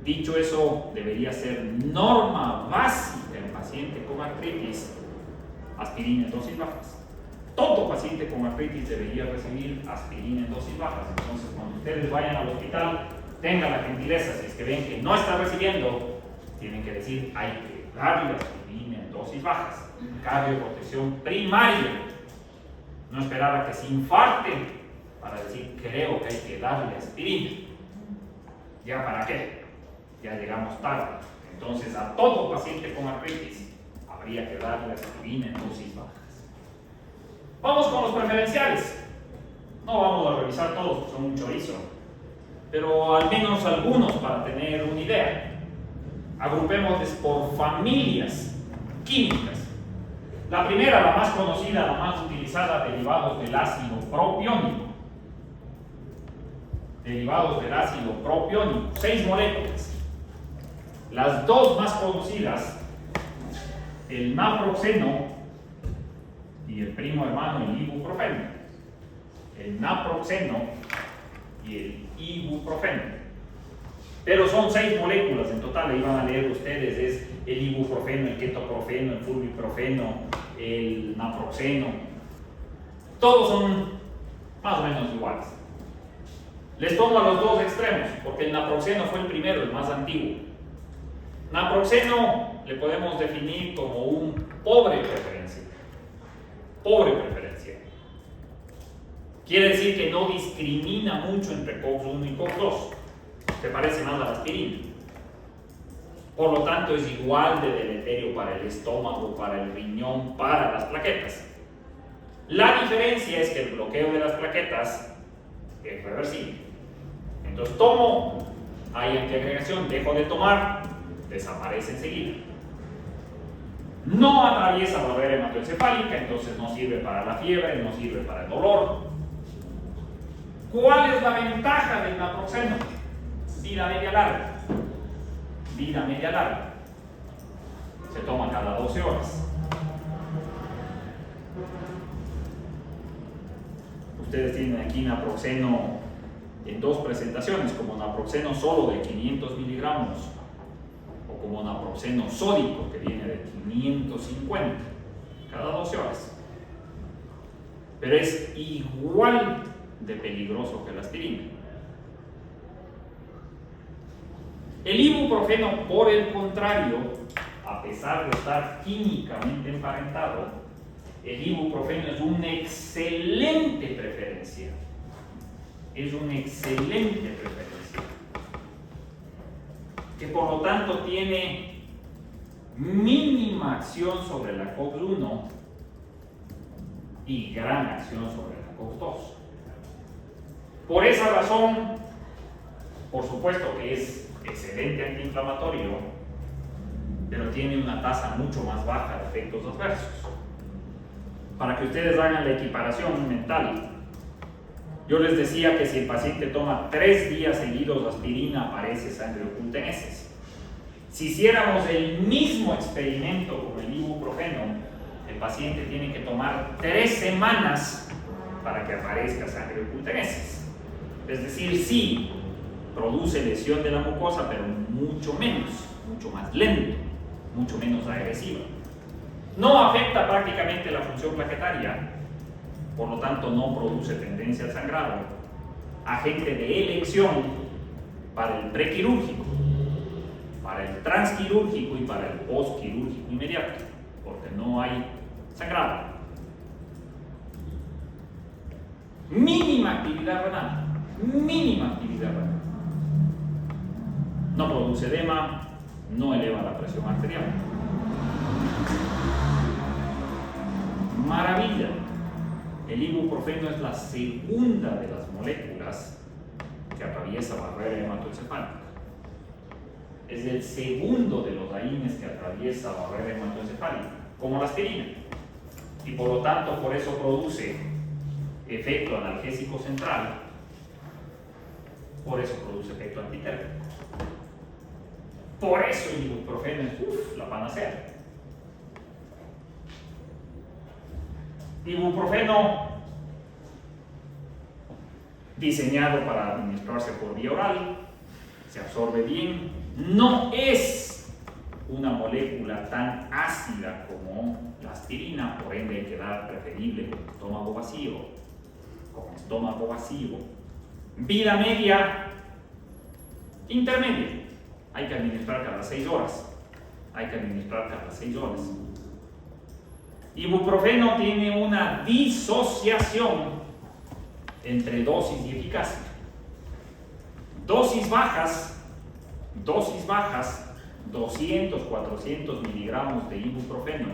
Dicho eso, debería ser norma básica en paciente con artritis, aspirina en dosis bajas. Todo paciente con artritis debería recibir aspirina en dosis bajas. Entonces, cuando ustedes vayan al hospital, tengan la gentileza, si es que ven que no está recibiendo, tienen que decir: hay que darle aspirina en dosis bajas. Cardioprotección primaria. No esperar a que se infarte para decir: creo que hay que darle aspirina. ¿Ya para qué? Ya llegamos tarde. Entonces, a todo paciente con artritis habría que darle aspirina en dosis bajas. Vamos con los preferenciales. No vamos a revisar todos, porque son un chorizo, pero al menos algunos para tener una idea. Agrupémosles por familias químicas. La primera, la más conocida, la más utilizada, derivados del ácido propiónico. Derivados del ácido propiónico, 6 moléculas. Las dos más conocidas, el naproxeno y el primo hermano, el ibuprofeno. El naproxeno y el ibuprofeno. Pero son 6 moléculas en total, ahí van a leer ustedes: es el ibuprofeno, el ketoprofeno, el flurbiprofeno, el naproxeno. Todos son más o menos iguales. Les tomo a los dos extremos, porque el naproxeno fue el primero, el más antiguo. Naproxeno le podemos definir como un pobre preferencia. Pobre preferencia. Quiere decir que no discrimina mucho entre COX-1 y COX-2. Se parece más a la aspirina. Por lo tanto, es igual de deleterio para el estómago, para el riñón, para las plaquetas. La diferencia es que el bloqueo de las plaquetas es reversible. Entonces, tomo, hay antiagregación, dejo de tomar, desaparece enseguida. No atraviesa la barrera hematoencefálica, entonces no sirve para la fiebre, no sirve para el dolor. ¿Cuál es la ventaja del naproxeno? Vida media larga. Vida media larga. Se toma cada 12 horas. Ustedes tienen aquí naproxeno en 2 presentaciones, como naproxeno solo de 500 miligramos o como naproxeno sódico que viene de 550 cada 12 horas. Pero es igual de peligroso que la aspirina. El ibuprofeno, por el contrario, a pesar de estar químicamente emparentado, el ibuprofeno es una excelente preferencia. Es una excelente preferencia. Que por lo tanto tiene mínima acción sobre la COX-1 y gran acción sobre la COX-2. Por esa razón, por supuesto que es excelente antiinflamatorio, pero tiene una tasa mucho más baja de efectos adversos. para que ustedes hagan la equiparación mental. Yo les decía que si el paciente toma 3 días seguidos aspirina, aparece sangre oculta en heces. Si hiciéramos el mismo experimento con el ibuprofeno, el paciente tiene que tomar 3 semanas para que aparezca sangre oculta en heces. Es decir, sí, produce lesión de la mucosa, pero mucho menos, mucho más lento, mucho menos agresiva. No afecta prácticamente la función plaquetaria, por lo tanto no produce tendencia al sangrado. Agente de elección para el prequirúrgico, para el transquirúrgico y para el postquirúrgico inmediato, porque no hay sangrado. Mínima actividad renal, mínima actividad renal. No produce edema, no eleva la presión arterial. Maravilla. El ibuprofeno es la segunda de las moléculas que atraviesa barrera hematoencefálica. Es el segundo de los AINES que atraviesa barrera hematoencefálica, como la aspirina. Y por lo tanto, por eso produce efecto analgésico central, por eso produce efecto antitérmico. Por eso el ibuprofeno es la panacea. Ibuprofeno diseñado para administrarse por vía oral, se absorbe bien, no es una molécula tan ácida como la aspirina, por ende hay que dar preferible con estómago vacío. Vida media intermedia, hay que administrar cada 6 horas. Ibuprofeno tiene una disociación entre dosis y eficacia. Dosis bajas, 200, 400 miligramos de ibuprofeno,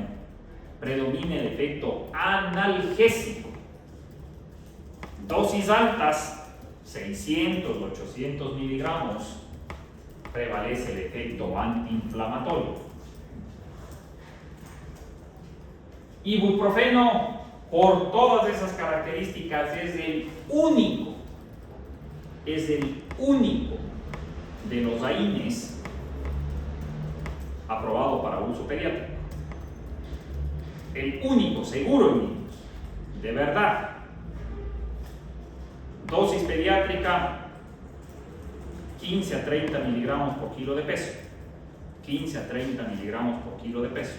predomina el efecto analgésico. Dosis altas, 600, 800 miligramos, prevalece el efecto antiinflamatorio. Ibuprofeno, por todas esas características, es el único de los AINES aprobado para uso pediátrico. El único, seguro en niños, de verdad. Dosis pediátrica, 15 a 30 miligramos por kilo de peso. 15 a 30 miligramos por kilo de peso.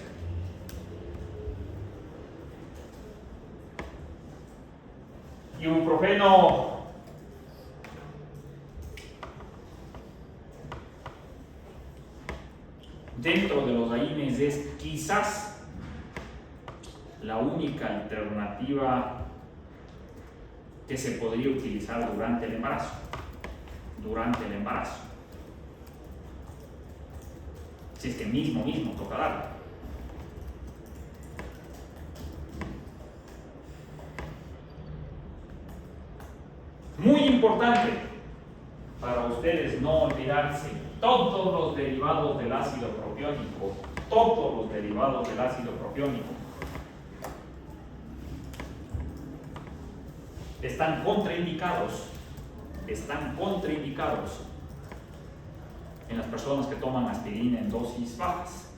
Ibuprofeno dentro de los AINES es quizás la única alternativa que se podría utilizar durante el embarazo. Si es que mismo toca darlo. Muy importante para ustedes no olvidarse, todos los derivados del ácido propiónico, están contraindicados en las personas que toman aspirina en dosis bajas.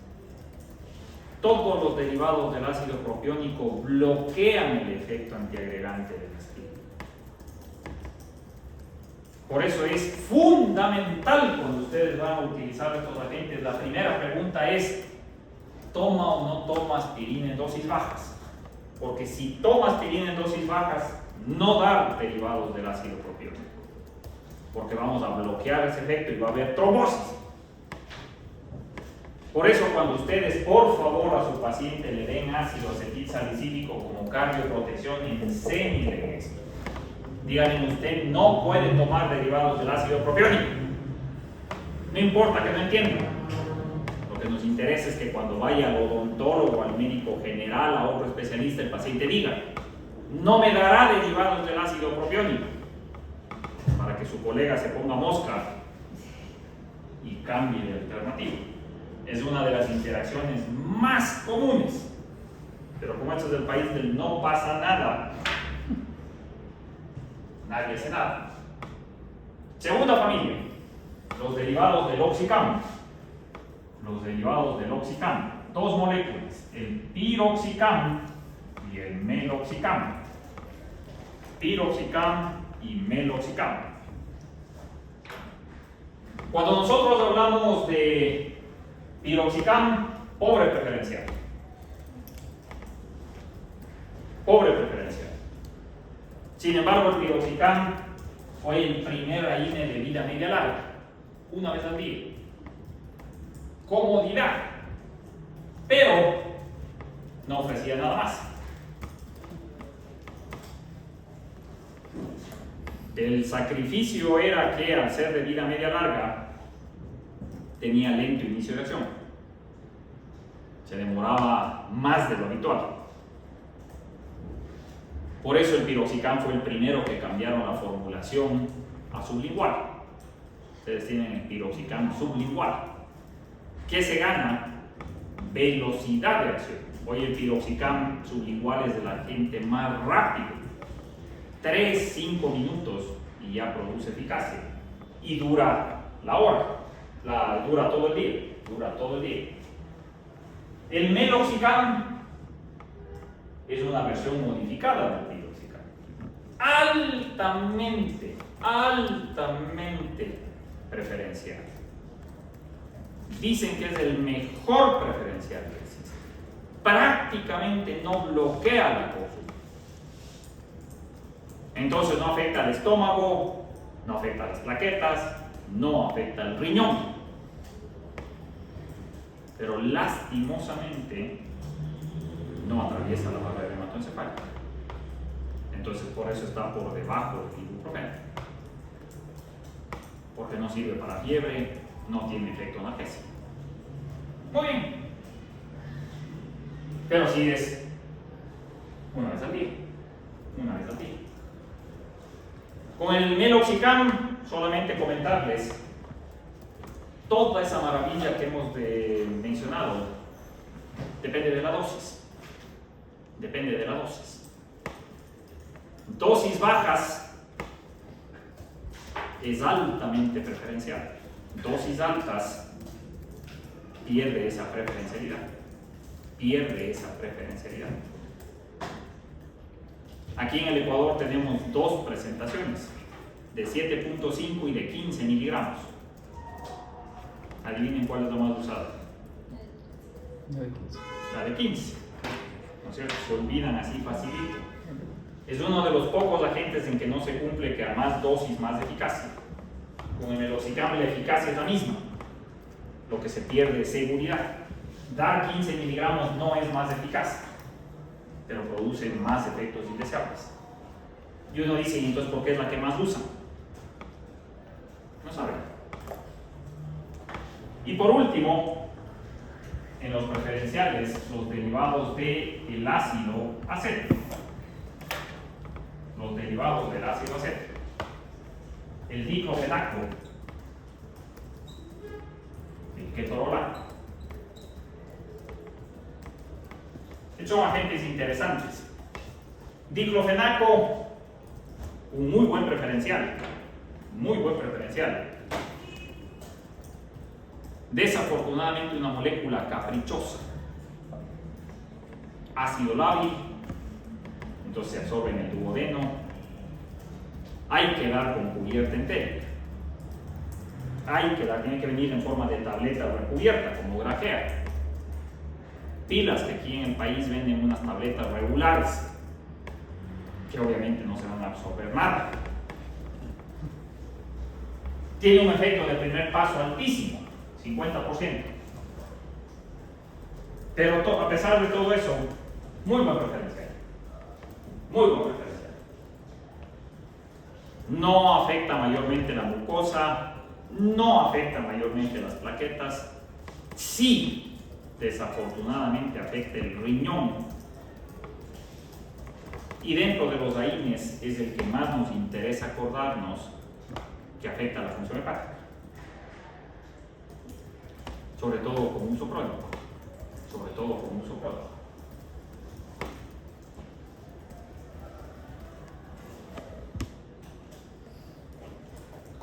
Todos los derivados del ácido propiónico bloquean el efecto antiagregante de la aspirina. Por eso es fundamental cuando ustedes van a utilizar estos agentes. La primera pregunta es: ¿toma o no toma aspirina en dosis bajas? Porque si toma aspirina en dosis bajas, no dar derivados del ácido propiónico, porque vamos a bloquear ese efecto y va a haber trombosis. Por eso, cuando ustedes, por favor, a su paciente le den ácido acetilsalicílico como cardioprotección, enséñenle esto. Díganle: usted no puede tomar derivados del ácido propiónico. No importa que no entienda. Lo que nos interesa es que cuando vaya al odontólogo, al médico general, a otro especialista, el paciente diga: no me dará derivados del ácido propiónico, para que su colega se ponga mosca y cambie de alternativa. Es una de las interacciones más comunes, pero como es el país del no pasa nada, nadie hace nada. Segunda familia, los derivados del oxicam. Los derivados del oxicam, dos moléculas, el piroxicam y el meloxicam. Piroxicam y meloxicam. Cuando nosotros hablamos de piroxicam, pobre preferencial. Pobre preferencial. Sin embargo, el piroxicam fue el primer AINE de vida media larga, una vez al día. Comodidad, pero no ofrecía nada más. El sacrificio era que al ser de vida media larga tenía lento inicio de acción, se demoraba más de lo habitual. Por eso el piroxicam fue el primero que cambiaron la formulación a sublingual. Ustedes tienen el piroxicam sublingual. ¿Qué se gana? Velocidad de acción. Hoy el piroxicam sublingual es del agente más rápido. 3-5 minutos y ya produce eficacia. Y dura la hora. Dura todo el día. El meloxicam es una versión modificada del piroxicam. Altamente preferencial. Dicen que es el mejor preferencial que existe. Prácticamente no bloquea la consulta. Entonces no afecta al estómago, no afecta a las plaquetas, no afecta al riñón. Pero lastimosamente no atraviesa la barrera hematoencefálica. Entonces por eso está por debajo del ibuprofeno. Porque no sirve para fiebre, no tiene efecto analgésico. Muy bien. Pero sí es una vez al día. Con el meloxicam, solamente comentarles toda esa maravilla que hemos mencionado depende de la dosis. Dosis bajas es altamente preferencial. Dosis altas pierde esa preferencialidad. Aquí en el Ecuador tenemos dos presentaciones, de 7.5 y de 15 miligramos. Adivinen cuál es la más usada. La de 15. ¿No es cierto? Se olvidan así facilito. Es uno de los pocos agentes en que no se cumple que a más dosis, más eficacia. Con el meloxicam la eficacia es la misma. Lo que se pierde es seguridad. Dar 15 miligramos no es más eficaz, pero produce más efectos indeseables. Y uno dice, ¿y entonces por qué es la que más usan? No saben. Y por último, en los preferenciales, los derivados del ácido acético. El diclofenaco, el ketorolaco. Son agentes interesantes. Diclofenaco, un muy buen preferencial. Desafortunadamente una molécula caprichosa. Ácido lábil, entonces se absorbe en el duodeno. Hay que dar con cubierta entérica. Tiene que venir en forma de tableta recubierta, como grajea. Pilas que aquí en el país venden unas tabletas regulares, que obviamente no se van a absorber nada. Tiene un efecto de primer paso altísimo, 50%. Pero a pesar de todo eso, muy buen preferencial. No afecta mayormente la mucosa, no afecta mayormente las plaquetas. Sí, desafortunadamente afecta el riñón. Y dentro de los AINES es el que más nos interesa acordarnos que afecta la función hepática. Sobre todo con uso crónico.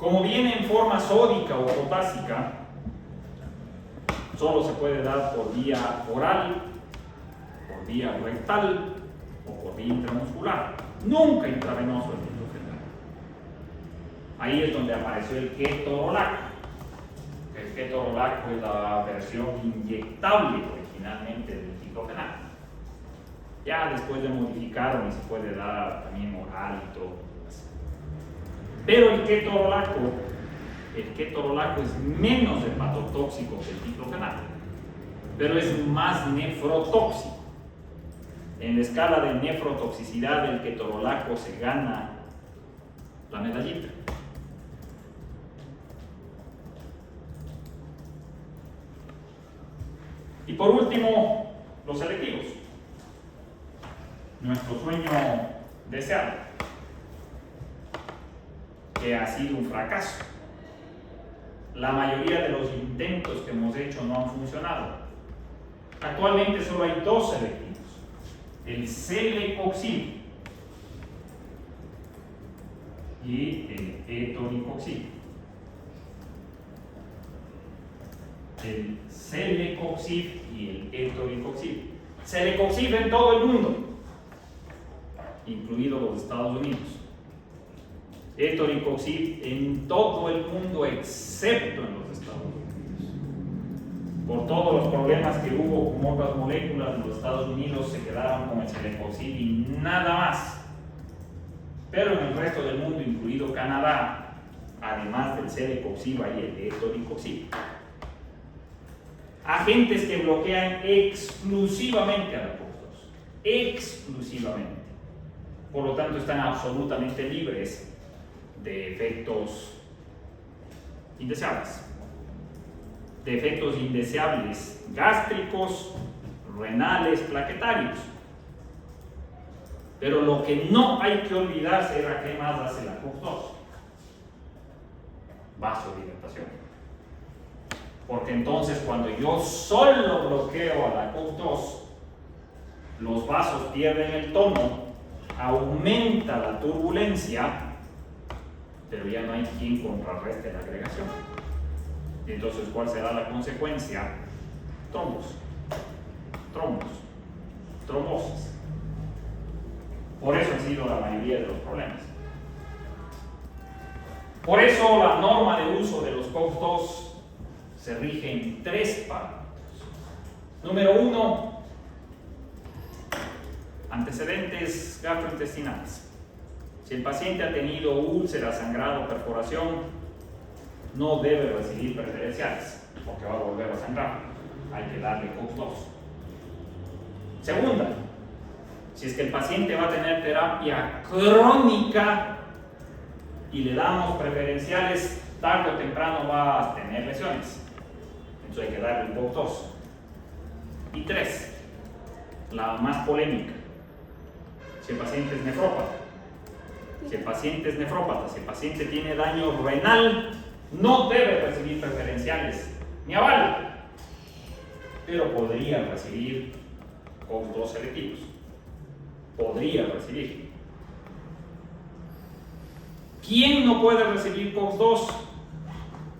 Como viene en forma sódica o potásica, solo se puede dar por vía oral, por vía rectal o por vía intramuscular. Nunca intravenoso el diclofenac. Ahí es donde apareció el ketorolac. El ketorolac es la versión inyectable originalmente del diclofenac. Ya después le modificaron y se puede dar también oral y todo. Pero el ketorolaco es menos hepatotóxico que el diclofenac, pero es más nefrotóxico. En la escala de nefrotoxicidad, el ketorolaco se gana la medallita. Y por último, los selectivos. Nuestro sueño deseado, que ha sido un fracaso. La mayoría de los intentos que hemos hecho no han funcionado. Actualmente solo hay dos selectivos: el celecoxib y el etoricoxib. El celecoxib y el etoricoxib. Celecoxib en todo el mundo, incluidos los Estados Unidos. Etoricoxib en todo el mundo excepto en los Estados Unidos. Por todos los problemas que hubo con otras moléculas, los Estados Unidos se quedaron con el celecoxib y nada más. Pero en el resto del mundo, incluido Canadá, además del celecoxib hay el etoricoxib. Agentes que bloquean exclusivamente a la COX-2. Exclusivamente. Por lo tanto, están absolutamente libres de efectos indeseables. De efectos indeseables gástricos, renales, plaquetarios. Pero lo que no hay que olvidarse era qué más hace la COX-2. Vasodilatación. Porque entonces cuando yo solo bloqueo a la COX-2, los vasos pierden el tono, aumenta la turbulencia, pero ya no hay quien contrarreste la agregación. Entonces, ¿cuál será la consecuencia? Trombos, trombosis. Por eso han sido la mayoría de los problemas. Por eso la norma de uso de los COX-2 se rige en 3 parámetros. Número 1, antecedentes gastrointestinales. Si el paciente ha tenido úlcera, sangrado, perforación, no debe recibir preferenciales, porque va a volver a sangrar. Hay que darle COX-2. Segunda, si es que el paciente va a tener terapia crónica y le damos preferenciales, tarde o temprano va a tener lesiones. Entonces hay que darle un COX-2. Y 3, la más polémica. Si el paciente es nefrópata, si el paciente tiene daño renal, no debe recibir preferenciales ni aval, pero podría recibir COX-2 selectivos. Podría recibir. ¿Quién no puede recibir COX-2?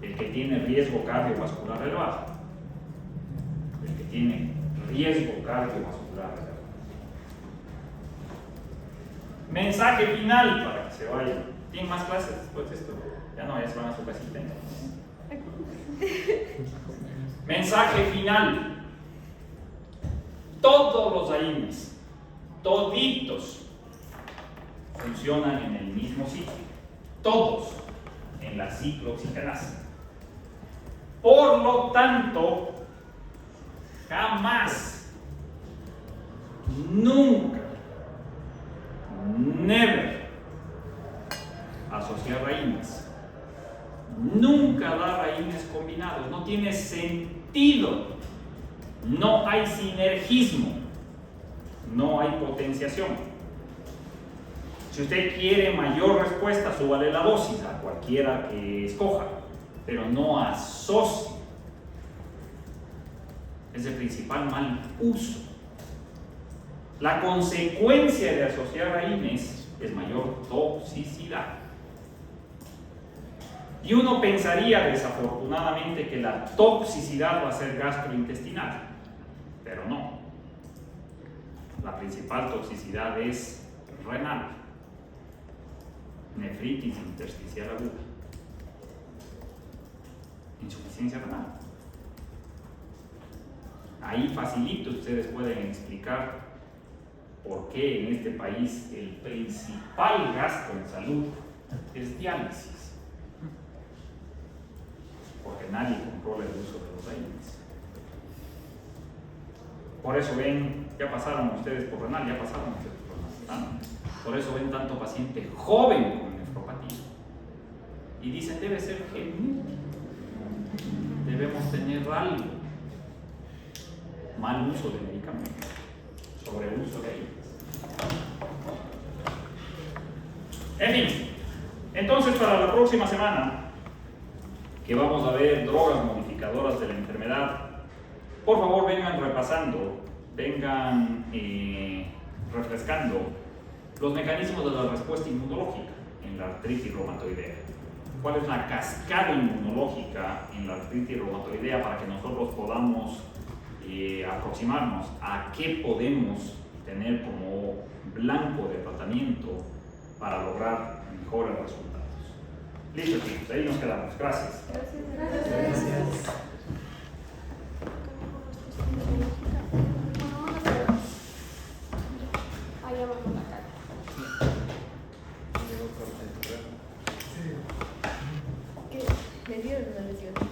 El que tiene riesgo cardiovascular elevado. El que tiene riesgo cardiovascular elevado. Mensaje final para que se vayan. ¿Tienen más clases después de esto? Ya no, ya se van a su casita. Mensaje final. Todos los AINES, toditos, funcionan en el mismo sitio. Todos en la ciclooxigenasa. Por lo tanto, jamás, nunca, never asociar raíces. Nunca dar raíces combinados. No tiene sentido. No hay sinergismo. No hay potenciación. Si usted quiere mayor respuesta, súbale la dosis a cualquiera que escoja, pero no asocie. Es el principal mal uso. La consecuencia de asociar AINES es mayor toxicidad. Y uno pensaría desafortunadamente que la toxicidad va a ser gastrointestinal, pero no. La principal toxicidad es renal, nefritis intersticial aguda, insuficiencia renal. Ahí facilito ustedes pueden explicar por qué en este país el principal gasto en salud es diálisis. Porque nadie controla el uso de los AINES. Por eso ven, ya pasaron ustedes por renal, ya pasaron ustedes por renal. Por eso ven tanto paciente joven con nefropatía. Y dicen, debe ser genético. Debemos tener algo. Mal uso de medicamentos. Sobreuso de AINES. En fin, entonces para la próxima semana, que vamos a ver drogas modificadoras de la enfermedad, por favor vengan repasando, vengan refrescando los mecanismos de la respuesta inmunológica en la artritis reumatoidea. ¿Cuál es la cascada inmunológica en la artritis reumatoidea para que nosotros podamos aproximarnos a qué podemos tener como blanco de tratamiento para lograr mejores resultados? Listo, chicos, ahí nos quedamos. Gracias. Gracias.